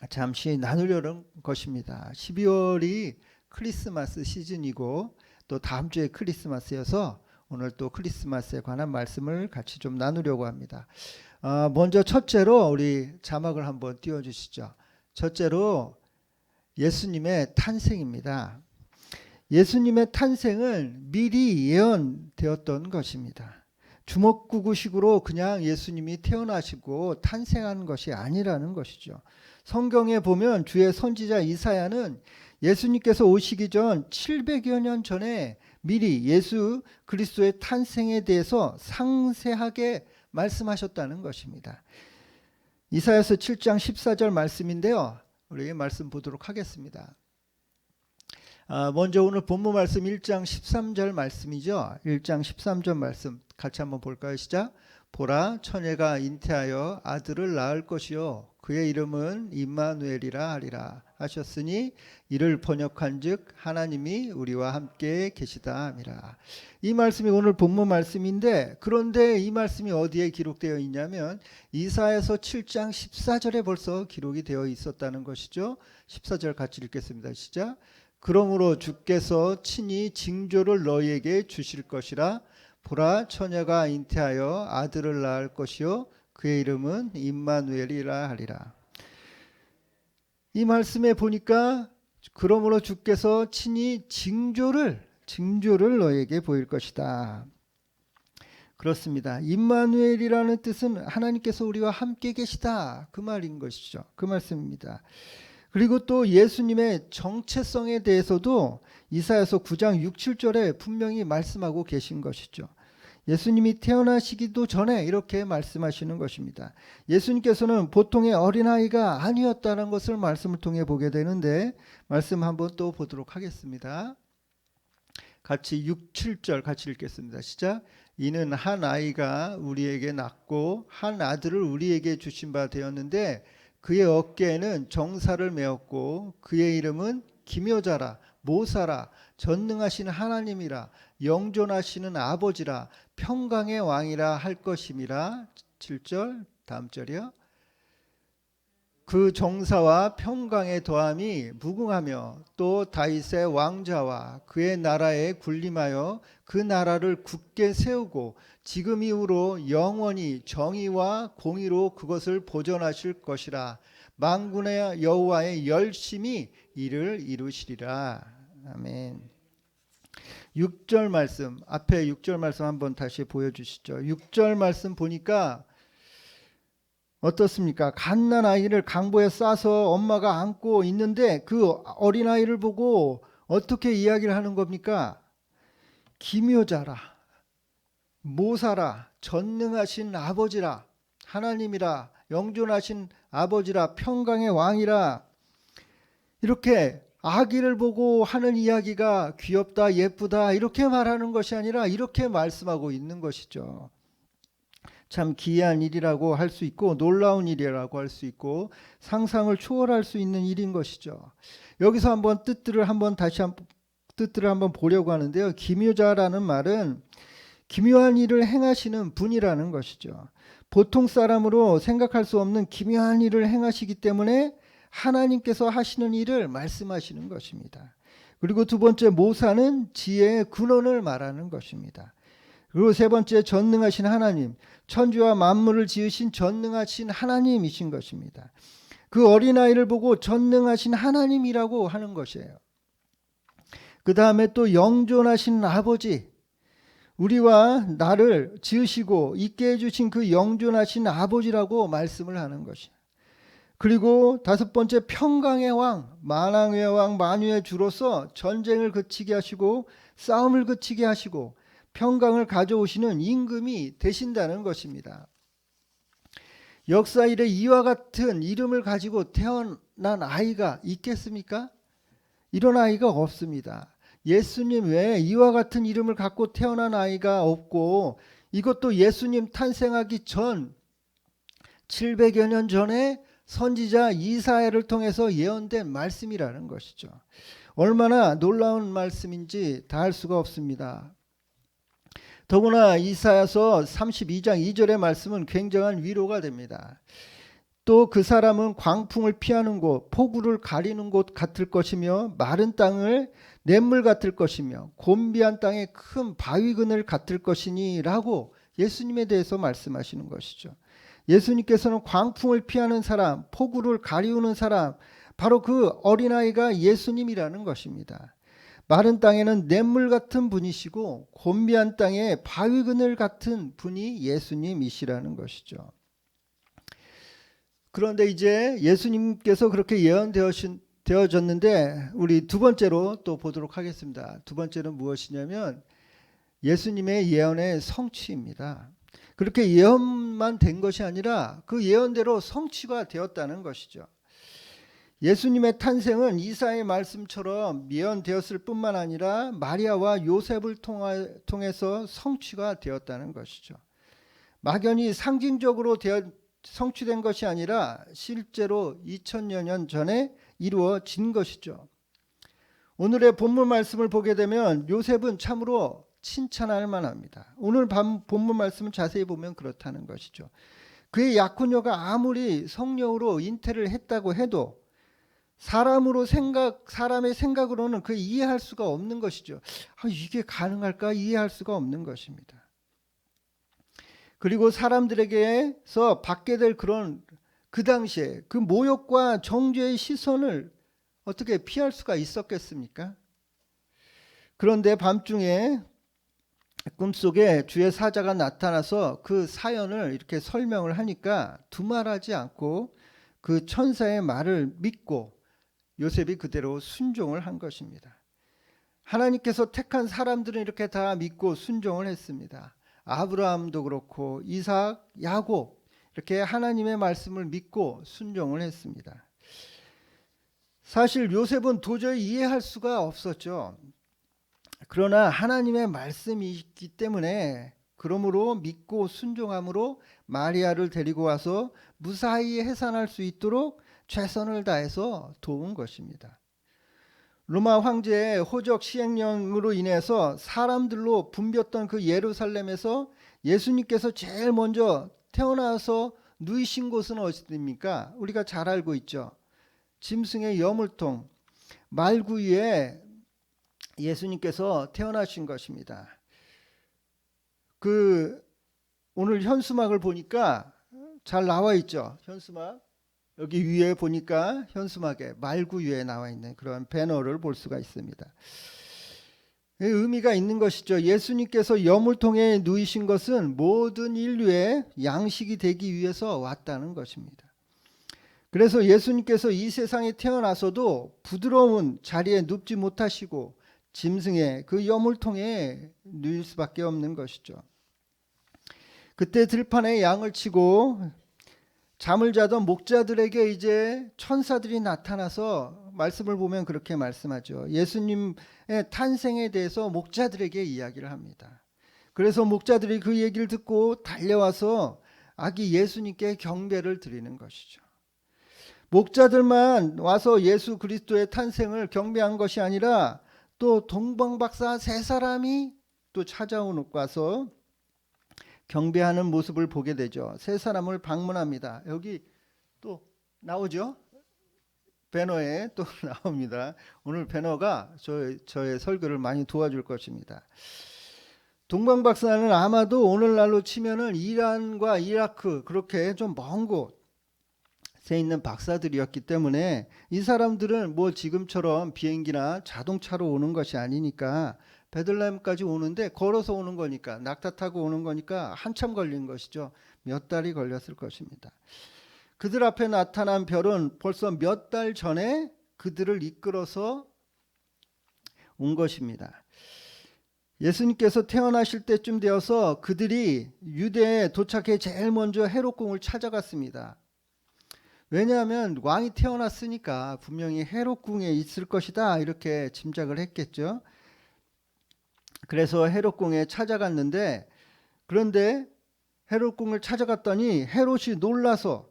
잠시 나누려는 것입니다. 12월이 크리스마스 시즌이고 또 다음 주에 크리스마스여서 오늘 또 크리스마스에 관한 말씀을 같이 좀 나누려고 합니다. 먼저 첫째로 우리 자막을 한번 띄워주시죠. 첫째로 예수님의 탄생입니다. 예수님의 탄생은 미리 예언되었던 것입니다. 주먹구구식으로 그냥 예수님이 태어나시고 탄생한 것이 아니라는 것이죠. 성경에 보면 주의 선지자 이사야는 예수님께서 오시기 전 700여 년 전에 미리 예수 그리스도의 탄생에 대해서 상세하게 말씀하셨다는 것입니다. 이사야서 7장 14절 말씀인데요. 우리 말씀 보도록 하겠습니다. 먼저 오늘 본문 말씀 1장 13절 말씀이죠. 1장 13절 말씀 같이 한번 볼까요? 시작. 보라, 처녀가 잉태하여 아들을 낳을 것이요 그의 이름은 임마누엘이라 하리라 하셨으니 이를 번역한즉 하나님이 우리와 함께 계시다 함이라. 이 말씀이 오늘 본문 말씀인데, 그런데 이 말씀이 어디에 기록되어 있냐면 이사야서 7장 14절에 벌써 기록이 되어 있었다는 것이죠. 14절 같이 읽겠습니다. 시작. 그러므로 주께서 친히 징조를 너희에게 주실 것이라. 보라, 처녀가 잉태하여 아들을 낳을 것이요 그의 이름은 임마누엘이라 하리라. 이 말씀에 보니까 그러므로 주께서 친히 징조를 너희에게 보일 것이다. 그렇습니다. 임마누엘이라는 뜻은 하나님께서 우리와 함께 계시다, 그 말인 것이죠. 그 말씀입니다. 그리고 또 예수님의 정체성에 대해서도 이사야서 9장 6, 7절에 분명히 말씀하고 계신 것이죠. 예수님이 태어나시기도 전에 이렇게 말씀하시는 것입니다. 예수님께서는 보통의 어린아이가 아니었다는 것을 말씀을 통해 보게 되는데 말씀 한번 또 보도록 하겠습니다. 같이 6, 7절 같이 읽겠습니다. 시작. 이는 한 아이가 우리에게 낳고 한 아들을 우리에게 주신 바 되었는데 그의 어깨에는 정사를 메었고 그의 이름은 기묘자라 모사라 전능하신 하나님이라 영존하시는 아버지라 평강의 왕이라 할 것임이라. 7절 다음 절이요. 그 정사와 평강의 더함이 무궁하며 또 다윗의 왕자와 그의 나라에 군림하여 그 나라를 굳게 세우고 지금 이후로 영원히 정의와 공의로 그것을 보존하실 것이라. 만군의 여호와의 열심히 이를 이루시리라. 아멘. 6절 말씀, 앞에 6절 말씀 한번 다시 보여주시죠. 6절 말씀 보니까 어떻습니까? 갓난 아이를 강보에 싸서 엄마가 안고 있는데 그 어린아이를 보고 어떻게 이야기를 하는 겁니까? 기묘자라, 모사라, 전능하신 아버지라, 하나님이라, 영존하신 아버지라, 평강의 왕이라. 이렇게 아기를 보고 하는 이야기가 귀엽다, 예쁘다 이렇게 말하는 것이 아니라 이렇게 말씀하고 있는 것이죠. 참 기이한 일이라고 할 수 있고 놀라운 일이라고 할 수 있고 상상을 초월할 수 있는 일인 것이죠. 여기서 한번 뜻들을 한번 보려고 하는데요. 기묘자라는 말은 기묘한 일을 행하시는 분이라는 것이죠. 보통 사람으로 생각할 수 없는 기묘한 일을 행하시기 때문에 하나님께서 하시는 일을 말씀하시는 것입니다. 그리고 두 번째 모사는 지혜의 근원을 말하는 것입니다. 그리고 세 번째 전능하신 하나님, 천지와 만물을 지으신 전능하신 하나님이신 것입니다. 그 어린아이를 보고 전능하신 하나님이라고 하는 것이에요. 그 다음에 또 영존하신 아버지, 우리와 나를 지으시고 있게 해주신 그 영존하신 아버지라고 말씀을 하는 것이에요. 그리고 다섯 번째 평강의 왕, 만왕의 왕, 만유의 주로서 전쟁을 그치게 하시고 싸움을 그치게 하시고 평강을 가져오시는 임금이 되신다는 것입니다. 역사 이래 이와 같은 이름을 가지고 태어난 아이가 있겠습니까? 이런 아이가 없습니다. 예수님 외에 이와 같은 이름을 갖고 태어난 아이가 없고 이것도 예수님 탄생하기 전 700여 년 전에 선지자 이사야를 통해서 예언된 말씀이라는 것이죠. 얼마나 놀라운 말씀인지 다할 수가 없습니다. 더구나 이사야서 32장 2절의 말씀은 굉장한 위로가 됩니다. 또 그 사람은 광풍을 피하는 곳, 폭우를 가리는 곳 같을 것이며 마른 땅을 냇물 같을 것이며 곤비한 땅에 큰 바위그늘 같을 것이니 라고 예수님에 대해서 말씀하시는 것이죠. 예수님께서는 광풍을 피하는 사람, 폭우를 가리우는 사람, 바로 그 어린아이가 예수님이라는 것입니다. 마른 땅에는 냇물 같은 분이시고 곤비한 땅에 바위그늘 같은 분이 예수님이시라는 것이죠. 그런데 이제 예수님께서 그렇게 예언되어졌는데 우리 두 번째로 또 보도록 하겠습니다. 두 번째는 무엇이냐면 예수님의 예언의 성취입니다. 그렇게 예언만 된 것이 아니라 그 예언대로 성취가 되었다는 것이죠. 예수님의 탄생은 이사야의 말씀처럼 예언되었을 뿐만 아니라 마리아와 요셉을 통해서 성취가 되었다는 것이죠. 막연히 상징적으로 성취된 것이 아니라 실제로 2000여 년 전에 이루어진 것이죠. 오늘의 본문 말씀을 보게 되면 요셉은 참으로 칭찬할 만합니다. 오늘 본문 말씀을 자세히 보면 그렇다는 것이죠. 그의 약혼녀가 아무리 성녀로 잉태를 했다고 해도 사람의 생각으로는 그 이해할 수가 없는 것이죠. 이게 가능할까 이해할 수가 없는 것입니다. 그리고 사람들에게서 받게 될 그런 그 당시에 그 모욕과 정죄의 시선을 어떻게 피할 수가 있었겠습니까? 그런데 밤중에 꿈속에 주의 사자가 나타나서 그 사연을 이렇게 설명을 하니까 두말하지 않고 그 천사의 말을 믿고 요셉이 그대로 순종을 한 것입니다. 하나님께서 택한 사람들은 이렇게 다 믿고 순종을 했습니다. 아브라함도 그렇고 이삭, 야곱 이렇게 하나님의 말씀을 믿고 순종을 했습니다. 사실 요셉은 도저히 이해할 수가 없었죠. 그러나 하나님의 말씀이 있기 때문에 그러므로 믿고 순종함으로 마리아를 데리고 와서 무사히 해산할 수 있도록 최선을 다해서 도운 것입니다. 로마 황제의 호적 시행령으로 인해서 사람들로 붐볐던 그 예루살렘에서 예수님께서 제일 먼저 태어나서 누이신 곳은 어디입니까? 우리가 잘 알고 있죠. 짐승의 여물통 말구 위에 예수님께서 태어나신 것입니다. 오늘 현수막을 보니까 잘 나와 있죠. 현수막 여기 위에 보니까 현수막에 말구 위에 나와 있는 그런 배너를 볼 수가 있습니다. 의미가 있는 것이죠. 예수님께서 여물통에 누이신 것은 모든 인류의 양식이 되기 위해서 왔다는 것입니다. 그래서 예수님께서 이 세상에 태어나서도 부드러운 자리에 눕지 못하시고 짐승의 그 여물통에 누일 수밖에 없는 것이죠. 그때 들판에 양을 치고 잠을 자던 목자들에게 이제 천사들이 나타나서 말씀을 보면 그렇게 말씀하죠. 예수님의 탄생에 대해서 목자들에게 이야기를 합니다. 그래서 목자들이 그 얘기를 듣고 달려와서 아기 예수님께 경배를 드리는 것이죠. 목자들만 와서 예수 그리스도의 탄생을 경배한 것이 아니라 또 동방박사 세 사람이 또 찾아오고 와서 경배하는 모습을 보게 되죠. 세 사람을 방문합니다. 여기 또 나오죠. 배너에 또 나옵니다. 오늘 배너가 저의 설교를 많이 도와줄 것입니다. 동방박사는 아마도 오늘날로 치면은 이란과 이라크 그렇게 좀 먼 곳에 있는 박사들이었기 때문에 이 사람들은 뭐 지금처럼 비행기나 자동차로 오는 것이 아니니까 베들레헴까지 오는데 걸어서 오는 거니까 낙타 타고 오는 거니까 한참 걸린 것이죠. 몇 달이 걸렸을 것입니다. 그들 앞에 나타난 별은 벌써 몇 달 전에 그들을 이끌어서 온 것입니다. 예수님께서 태어나실 때쯤 되어서 그들이 유대에 도착해 제일 먼저 헤롯궁을 찾아갔습니다. 왜냐하면 왕이 태어났으니까 분명히 헤롯궁에 있을 것이다 이렇게 짐작을 했겠죠. 그래서 헤롯궁에 찾아갔는데 그런데 헤롯궁을 찾아갔더니 헤롯이 놀라서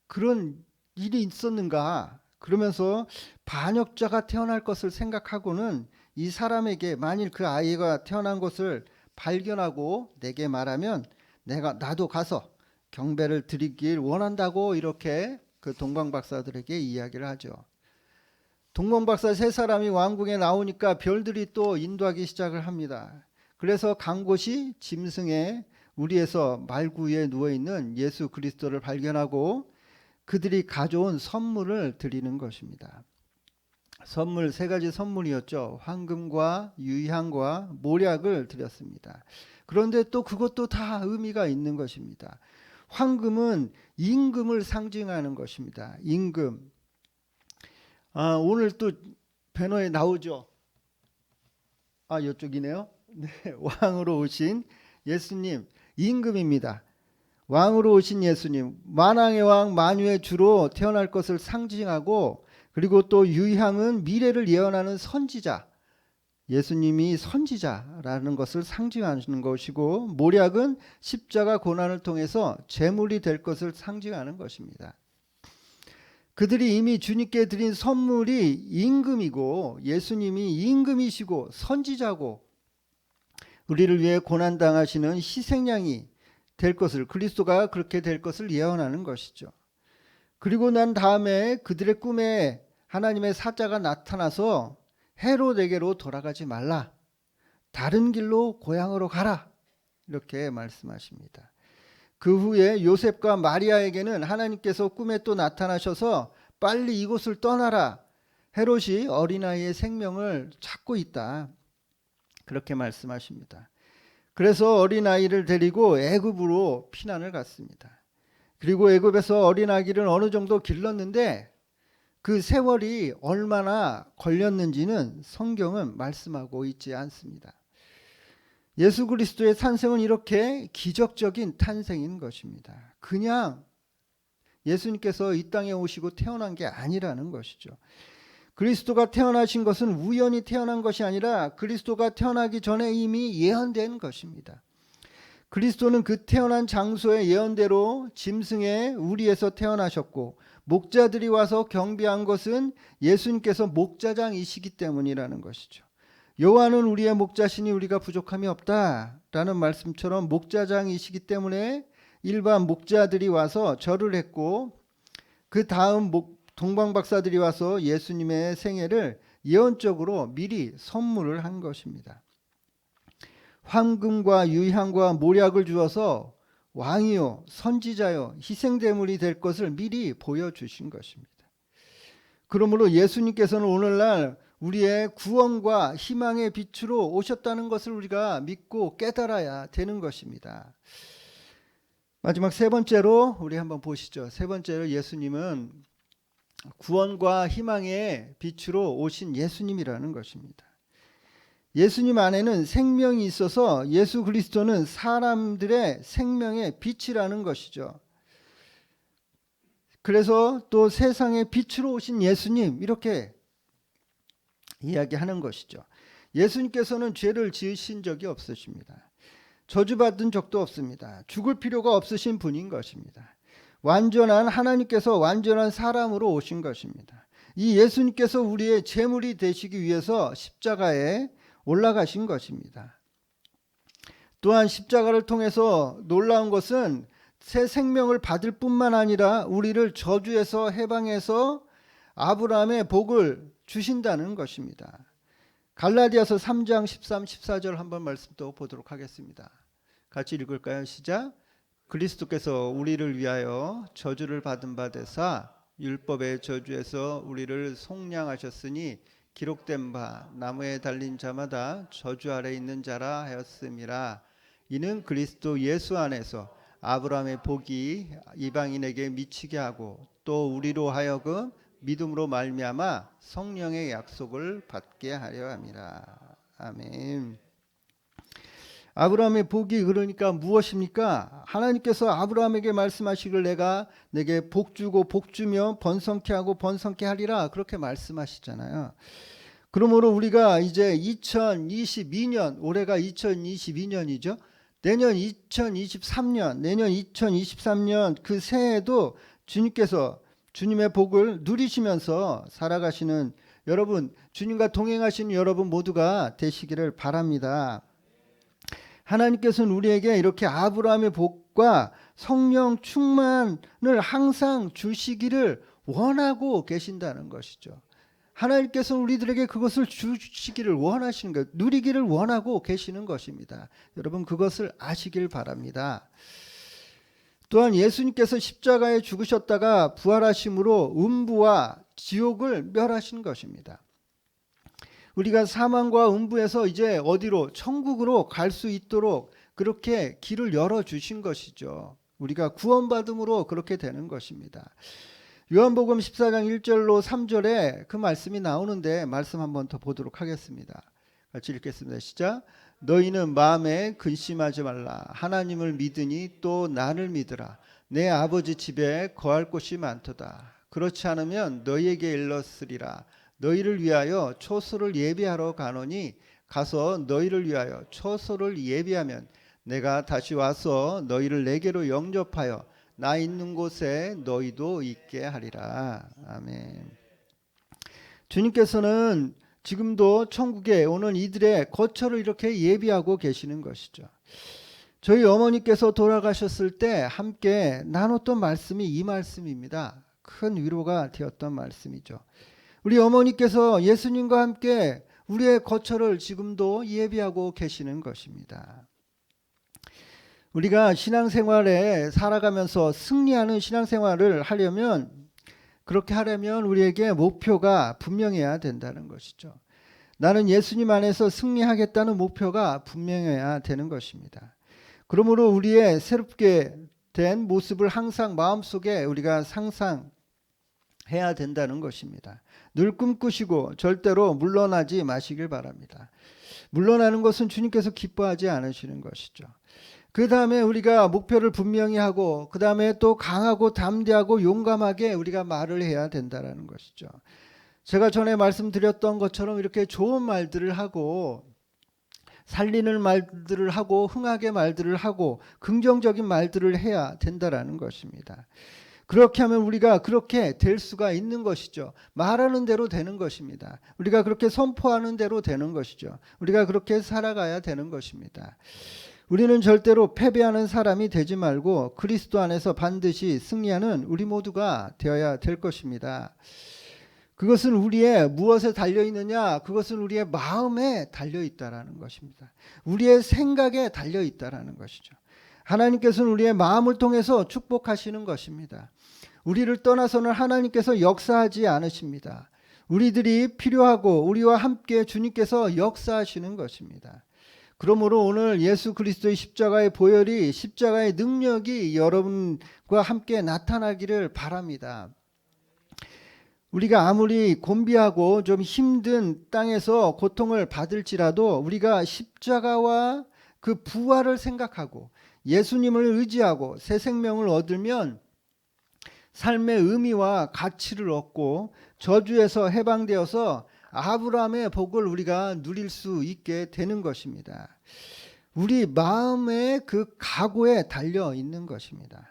그런 일이 있었는가 그러면서 반역자가 태어날 것을 생각하고는 이 사람에게 만일 그 아이가 태어난 것을 발견하고 내게 말하면 나도 가서 경배를 드리길 원한다고 이렇게 그 동방박사들에게 이야기를 하죠. 동방박사 세 사람이 왕궁에 나오니까 별들이 또 인도하기 시작을 합니다. 그래서 간 곳이 짐승의 우리에서 말구 위에 누워있는 예수 그리스도를 발견하고 그들이 가져온 선물을 드리는 것입니다. 선물 세 가지 선물이었죠. 황금과 유향과 모략을 드렸습니다. 그런데 또 그것도 다 의미가 있는 것입니다. 황금은 임금을 상징하는 것입니다. 임금. 오늘 또 배너에 나오죠. 이쪽이네요. 네, 왕으로 오신 예수님 임금입니다. 왕으로 오신 예수님 만왕의 왕 만유의 주로 태어날 것을 상징하고 그리고 또 유향은 미래를 예언하는 선지자 예수님이 선지자라는 것을 상징하는 것이고 모략은 십자가 고난을 통해서 제물이 될 것을 상징하는 것입니다. 그들이 이미 주님께 드린 선물이 임금이고 예수님이 임금이시고 선지자고 우리를 위해 고난당하시는 희생양이 될 것을 그리스도가 그렇게 될 것을 예언하는 것이죠. 그리고 난 다음에 그들의 꿈에 하나님의 사자가 나타나서 헤롯에게로 돌아가지 말라. 다른 길로 고향으로 가라. 이렇게 말씀하십니다. 그 후에 요셉과 마리아에게는 하나님께서 꿈에 또 나타나셔서 빨리 이곳을 떠나라. 헤롯이 어린아이의 생명을 찾고 있다. 그렇게 말씀하십니다. 그래서 어린아이를 데리고 애굽으로 피난을 갔습니다. 그리고 애굽에서 어린아기를 어느 정도 길렀는데 그 세월이 얼마나 걸렸는지는 성경은 말씀하고 있지 않습니다. 예수 그리스도의 탄생은 이렇게 기적적인 탄생인 것입니다. 그냥 예수님께서 이 땅에 오시고 태어난 게 아니라는 것이죠. 그리스도가 태어나신 것은 우연히 태어난 것이 아니라 그리스도가 태어나기 전에 이미 예언된 것입니다. 그리스도는 그 태어난 장소의 예언대로 짐승의 우리에서 태어나셨고, 목자들이 와서 경배한 것은 예수님께서 목자장이시기 때문이라는 것이죠. 여호와는 우리의 목자시니 우리가 부족함이 없다라는 말씀처럼 목자장이시기 때문에 일반 목자들이 와서 절을 했고, 그 다음 동방 박사들이 와서 예수님의 생애를 예언적으로 미리 선물을 한 것입니다. 황금과 유향과 모략을 주어서 왕이요 선지자요 희생제물이 될 것을 미리 보여주신 것입니다. 그러므로 예수님께서는 오늘날 우리의 구원과 희망의 빛으로 오셨다는 것을 우리가 믿고 깨달아야 되는 것입니다. 마지막 세 번째로 우리 한번 보시죠. 세 번째로 예수님은 구원과 희망의 빛으로 오신 예수님이라는 것입니다. 예수님 안에는 생명이 있어서 예수 그리스도는 사람들의 생명의 빛이라는 것이죠. 그래서 또 세상의 빛으로 오신 예수님, 이렇게 이야기하는 것이죠. 예수님께서는 죄를 지으신 적이 없으십니다. 저주받은 적도 없습니다. 죽을 필요가 없으신 분인 것입니다. 완전한 하나님께서 완전한 사람으로 오신 것입니다. 이 예수님께서 우리의 제물이 되시기 위해서 십자가에 올라가신 것입니다. 또한 십자가를 통해서 놀라운 것은 새 생명을 받을 뿐만 아니라 우리를 저주에서 해방해서 아브라함의 복을 주신다는 것입니다. 갈라디아서 3장 13, 14절 한번 말씀 또 보도록 하겠습니다. 같이 읽을까요? 시작. 그리스도께서 우리를 위하여 저주를 받은 바 되사 율법의 저주에서 우리를 속량하셨으니 기록된 바 나무에 달린 자마다 저주 아래 있는 자라 하였음이라. 이는 그리스도 예수 안에서 아브라함의 복이 이방인에게 미치게 하고 또 우리로 하여금 믿음으로 말미암아 성령의 약속을 받게 하려 함이라. 아멘. 아브라함의 복이 그러니까 무엇입니까? 하나님께서 아브라함에게 말씀하시길 내가 내게 복 주고 복 주며 번성케 하고 번성케 하리라, 그렇게 말씀하시잖아요. 그러므로 우리가 이제 2022년, 올해가 2022년이죠. 내년 2023년, 내년 2023년 그 새해에도 주님께서 주님의 복을 누리시면서 살아가시는 여러분, 주님과 동행하시는 여러분 모두가 되시기를 바랍니다. 하나님께서는 우리에게 이렇게 아브라함의 복과 성령 충만을 항상 주시기를 원하고 계신다는 것이죠. 하나님께서는 우리들에게 그것을 주시기를 원하시는 것, 누리기를 원하고 계시는 것입니다. 여러분 그것을 아시길 바랍니다. 또한 예수님께서 십자가에 죽으셨다가 부활하심으로 음부와 지옥을 멸하신 것입니다. 우리가 사망과 음부에서 이제 어디로? 천국으로 갈 수 있도록 그렇게 길을 열어주신 것이죠. 우리가 구원받음으로 그렇게 되는 것입니다. 요한복음 14장 1절로 3절에 그 말씀이 나오는데 말씀 한번 더 보도록 하겠습니다. 같이 읽겠습니다. 시작. 너희는 마음에 근심하지 말라. 하나님을 믿으니 또 나를 믿으라. 내 아버지 집에 거할 곳이 많도다. 그렇지 않으면 너희에게 일렀으리라. 너희를 위하여 초소를 예비하러 가노니 가서 너희를 위하여 초소를 예비하면 내가 다시 와서 너희를 내게로 영접하여 나 있는 곳에 너희도 있게 하리라. 아멘. 주님께서는 지금도 천국에 오는 이들의 거처를 이렇게 예비하고 계시는 것이죠. 저희 어머니께서 돌아가셨을 때 함께 나눴던 말씀이 이 말씀입니다. 큰 위로가 되었던 말씀이죠. 우리 어머니께서 예수님과 함께 우리의 거처를 지금도 예비하고 계시는 것입니다. 우리가 신앙생활에 살아가면서 승리하는 신앙생활을 하려면, 그렇게 하려면 우리에게 목표가 분명해야 된다는 것이죠. 나는 예수님 안에서 승리하겠다는 목표가 분명해야 되는 것입니다. 그러므로 우리의 새롭게 된 모습을 항상 마음속에 우리가 상상하고 해야 된다는 것입니다. 늘 꿈꾸시고 절대로 물러나지 마시길 바랍니다. 물러나는 것은 주님께서 기뻐하지 않으시는 것이죠. 그 다음에 우리가 목표를 분명히 하고 그 다음에 또 강하고 담대하고 용감하게 우리가 말을 해야 된다는 것이죠. 제가 전에 말씀드렸던 것처럼 이렇게 좋은 말들을 하고 살리는 말들을 하고 흥하게 말들을 하고 긍정적인 말들을 해야 된다는 것입니다. 그렇게 하면 우리가 그렇게 될 수가 있는 것이죠. 말하는 대로 되는 것입니다. 우리가 그렇게 선포하는 대로 되는 것이죠. 우리가 그렇게 살아가야 되는 것입니다. 우리는 절대로 패배하는 사람이 되지 말고 그리스도 안에서 반드시 승리하는 우리 모두가 되어야 될 것입니다. 그것은 우리의 무엇에 달려있느냐? 그것은 우리의 마음에 달려있다라는 것입니다. 우리의 생각에 달려있다라는 것이죠. 하나님께서는 우리의 마음을 통해서 축복하시는 것입니다. 우리를 떠나서는 하나님께서 역사하지 않으십니다. 우리들이 필요하고 우리와 함께 주님께서 역사하시는 것입니다. 그러므로 오늘 예수 그리스도의 십자가의 보혈이, 십자가의 능력이 여러분과 함께 나타나기를 바랍니다. 우리가 아무리 곤비하고 좀 힘든 땅에서 고통을 받을지라도 우리가 십자가와 그 부활을 생각하고 예수님을 의지하고 새 생명을 얻으면 삶의 의미와 가치를 얻고 저주에서 해방되어서 아브라함의 복을 우리가 누릴 수 있게 되는 것입니다. 우리 마음의 그 각오에 달려 있는 것입니다.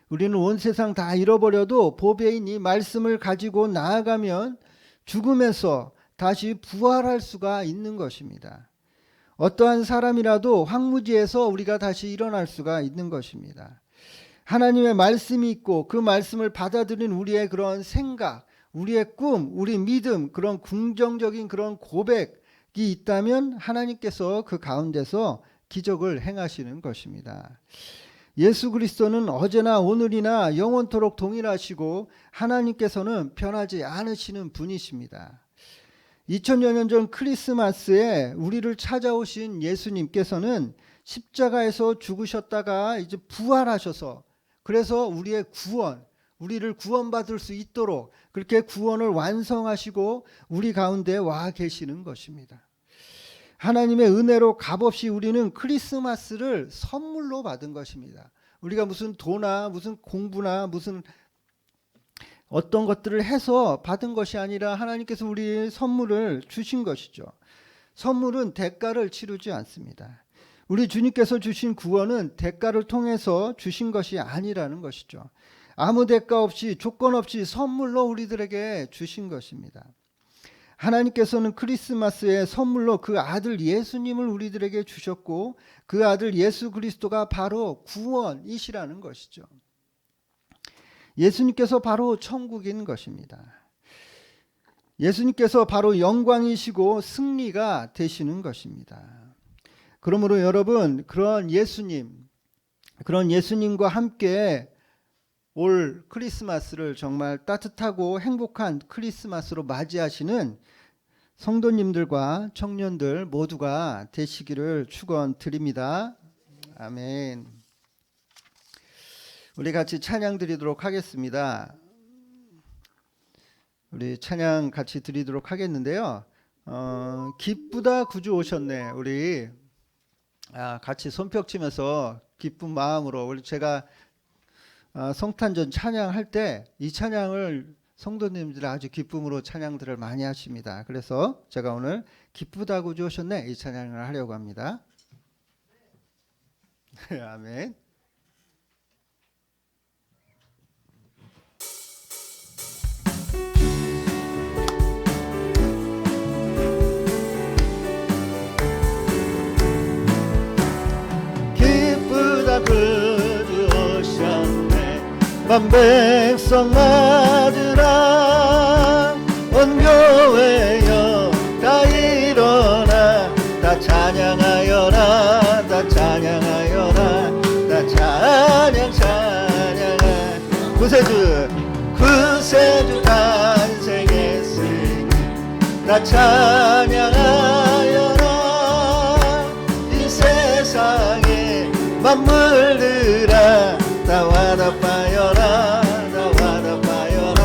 우리는 온 세상 다 잃어버려도 보배인 이 말씀을 가지고 나아가면 죽음에서 다시 부활할 수가 있는 것입니다. 어떠한 사람이라도 황무지에서 우리가 다시 일어날 수가 있는 것입니다. 하나님의 말씀이 있고 그 말씀을 받아들인 우리의 그런 생각, 우리의 꿈, 우리 믿음, 그런 긍정적인 그런 고백이 있다면 하나님께서 그 가운데서 기적을 행하시는 것입니다. 예수 그리스도는 어제나 오늘이나 영원토록 동일하시고 하나님께서는 변하지 않으시는 분이십니다. 2000여 년 전 크리스마스에 우리를 찾아오신 예수님께서는 십자가에서 죽으셨다가 이제 부활하셔서 그래서 우리의 구원, 우리를 구원받을 수 있도록 그렇게 구원을 완성하시고 우리 가운데 와 계시는 것입니다. 하나님의 은혜로 값없이 우리는 크리스마스를 선물로 받은 것입니다. 우리가 무슨 도나 무슨 공부나 무슨 어떤 것들을 해서 받은 것이 아니라 하나님께서 우리의 선물을 주신 것이죠. 선물은 대가를 치르지 않습니다. 우리 주님께서 주신 구원은 대가를 통해서 주신 것이 아니라는 것이죠. 아무 대가 없이 조건 없이 선물로 우리들에게 주신 것입니다. 하나님께서는 크리스마스에 선물로 그 아들 예수님을 우리들에게 주셨고 그 아들 예수 그리스도가 바로 구원이시라는 것이죠. 예수님께서 바로 천국인 것입니다. 예수님께서 바로 영광이시고 승리가 되시는 것입니다. 그러므로 여러분 그런 예수님과 함께 올 크리스마스를 정말 따뜻하고 행복한 크리스마스로 맞이하시는 성도님들과 청년들 모두가 되시기를 축원드립니다. 아멘. 우리 같이 찬양 드리도록 하겠습니다. 우리 찬양 같이 드리도록 하겠는데요. 기쁘다 구주 오셨네. 우리 같이 손뼉치면서 기쁜 마음으로 우리 제가 성탄절 찬양할 때 이 찬양을 성도님들이 아주 기쁨으로 찬양들을 많이 하십니다. 그래서 제가 오늘 기쁘다 구주 오셨네 이 찬양을 하려고 합니다. 아멘. 기쁘다 구주 오셨네 만 백성 맞으라 온 교회여 다 일어나 다 찬양하여라 다 찬양하여라 다 찬양하 구세주 탄생했으니 다 찬양하여라 이 세상에 만물들아 다 와답하여라 다 와답하여라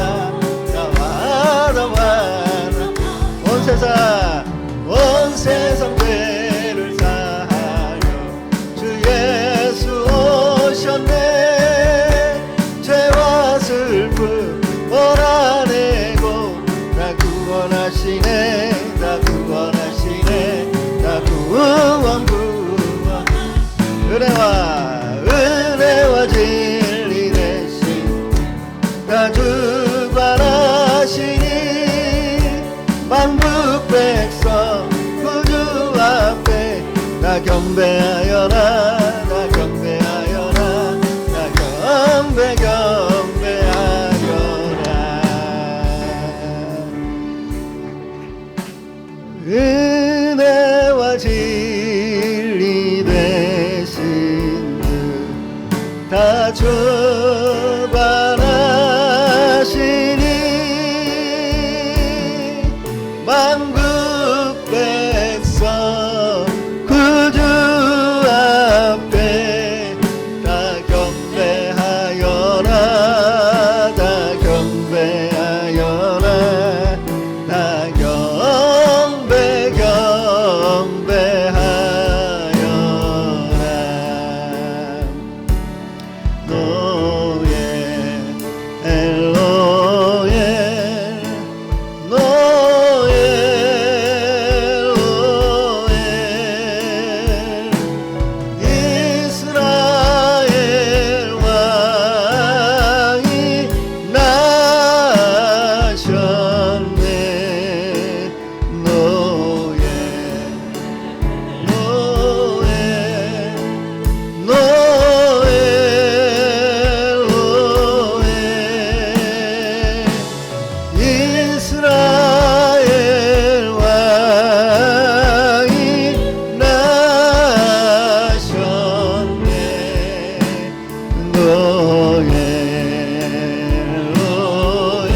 주관하시니 만국 백성 구주 앞에 다 경배하여라 다 경배하여라 다 경배하여라 노예 엘로에 노예 엘로에 이스라엘 왕이 나셨네 노예 노예 노예 노예 이스라엘 왕이 나셨네 노예 노예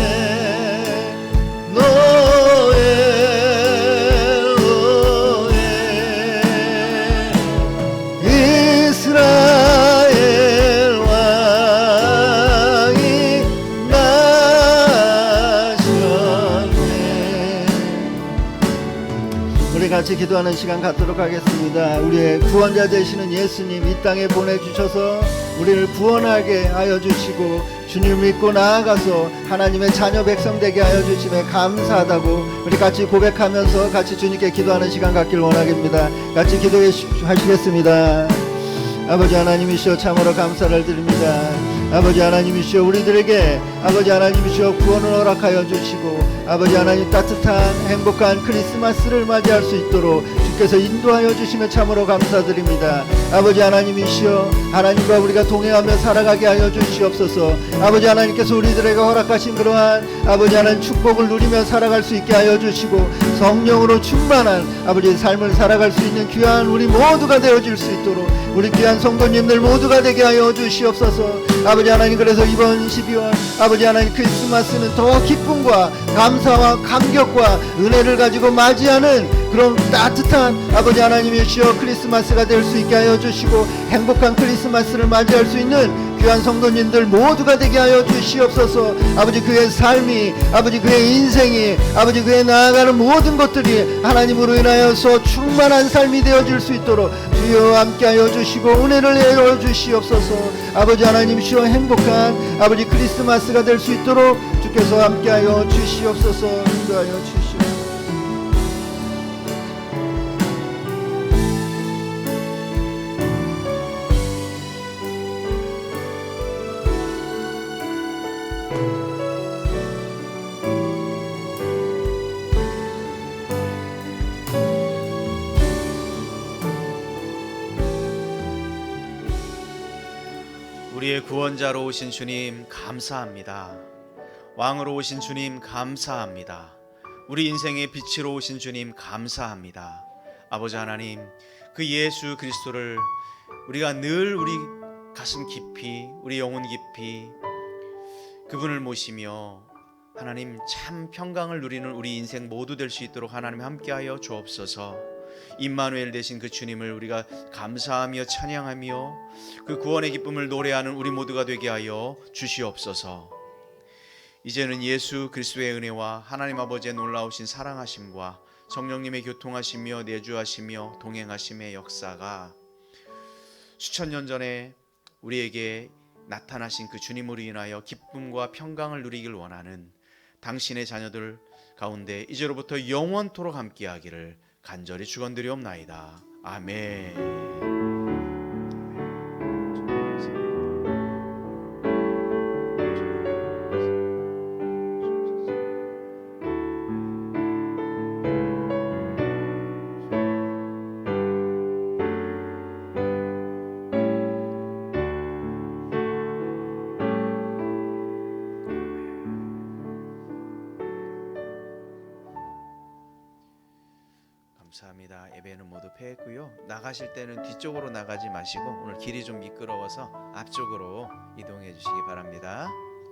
노예 노예 이스라엘 왕이 나셨네. 우리 같이 기도하는 시간 갖도록 하겠습니다. 우리의 구원자 되시는 예수님 이 땅에 보내주셔서 우리를 구원하게 하여 주시고 주님 믿고 나아가서 하나님의 자녀 백성 되게 하여 주심에 감사하다고 우리 같이 고백하면서 같이 주님께 기도하는 시간 갖길 원하겠습니다. 같이 기도해 하시겠습니다. 아버지 하나님이시여 참으로 감사를 드립니다. 아버지 하나님이시여 우리들에게 아버지 하나님이시여 구원을 허락하여 주시고 아버지 하나님 따뜻한 행복한 크리스마스를 맞이할 수 있도록 주께서 인도하여 주시며 참으로 감사드립니다. 아버지 하나님이시여 하나님과 우리가 동행하며 살아가게 하여 주시옵소서. 아버지 하나님께서 우리들에게 허락하신 그러한 아버지 하나님 축복을 누리며 살아갈 수 있게 하여 주시고 성령으로 충만한 아버지의 삶을 살아갈 수 있는 귀한 우리 모두가 되어질 수 있도록 우리 귀한 성도님들 모두가 되게 하여 주시옵소서. 아버지 하나님 그래서 이번 12월 아버지 하나님 크리스마스는 더 기쁨과 감사와 감격과 은혜를 가지고 맞이하는 그런 따뜻한 아버지 하나님이시여 크리스마스가 될 수 있게 하여 주시고 행복한 크리스마스를 맞이할 수 있는 귀한 성도님들 모두가 되게 하여 주시옵소서. 아버지 그의 삶이 아버지 그의 인생이 아버지 그의 나아가는 모든 것들이 하나님으로 인하여서 충만한 삶이 되어질 수 있도록 주여 함께하여 주시고 은혜를 내려 주시옵소서. 아버지 하나님이시여 행복한 아버지 크리스마스가 될 수 있도록 주께서 함께하여 주시옵소서. 인도하여 주시옵소서. 우리의 구원자로 오신 주님 감사합니다. 왕으로 오신 주님 감사합니다. 우리 인생의 빛으로 오신 주님 감사합니다. 아버지 하나님, 그 예수 그리스도를 우리가 늘 우리 가슴 깊이 우리 영혼 깊이 그분을 모시며 하나님 참 평강을 누리는 우리 인생 모두 될 수 있도록 하나님 함께하여 주옵소서. 임마누엘 되신 그 주님을 우리가 감사하며 찬양하며 그 구원의 기쁨을 노래하는 우리 모두가 되게 하여 주시옵소서. 이제는 예수 그리스도의 은혜와 하나님 아버지의 놀라우신 사랑하심과 성령님의 교통하시며 내주하시며 동행하심의 역사가 수천 년 전에 우리에게 나타나신 그 주님으로 인하여 기쁨과 평강을 누리길 원하는 당신의 자녀들 가운데 이제로부터 영원토록 함께하기를 간절히 축원드리옵나이다. 아멘. 감사합니다. 예배는 모두 패했고요. 나가실 때는 뒤쪽으로 나가지 마시고 오늘 길이 좀 미끄러워서 앞쪽으로 이동해 주시기 바랍니다.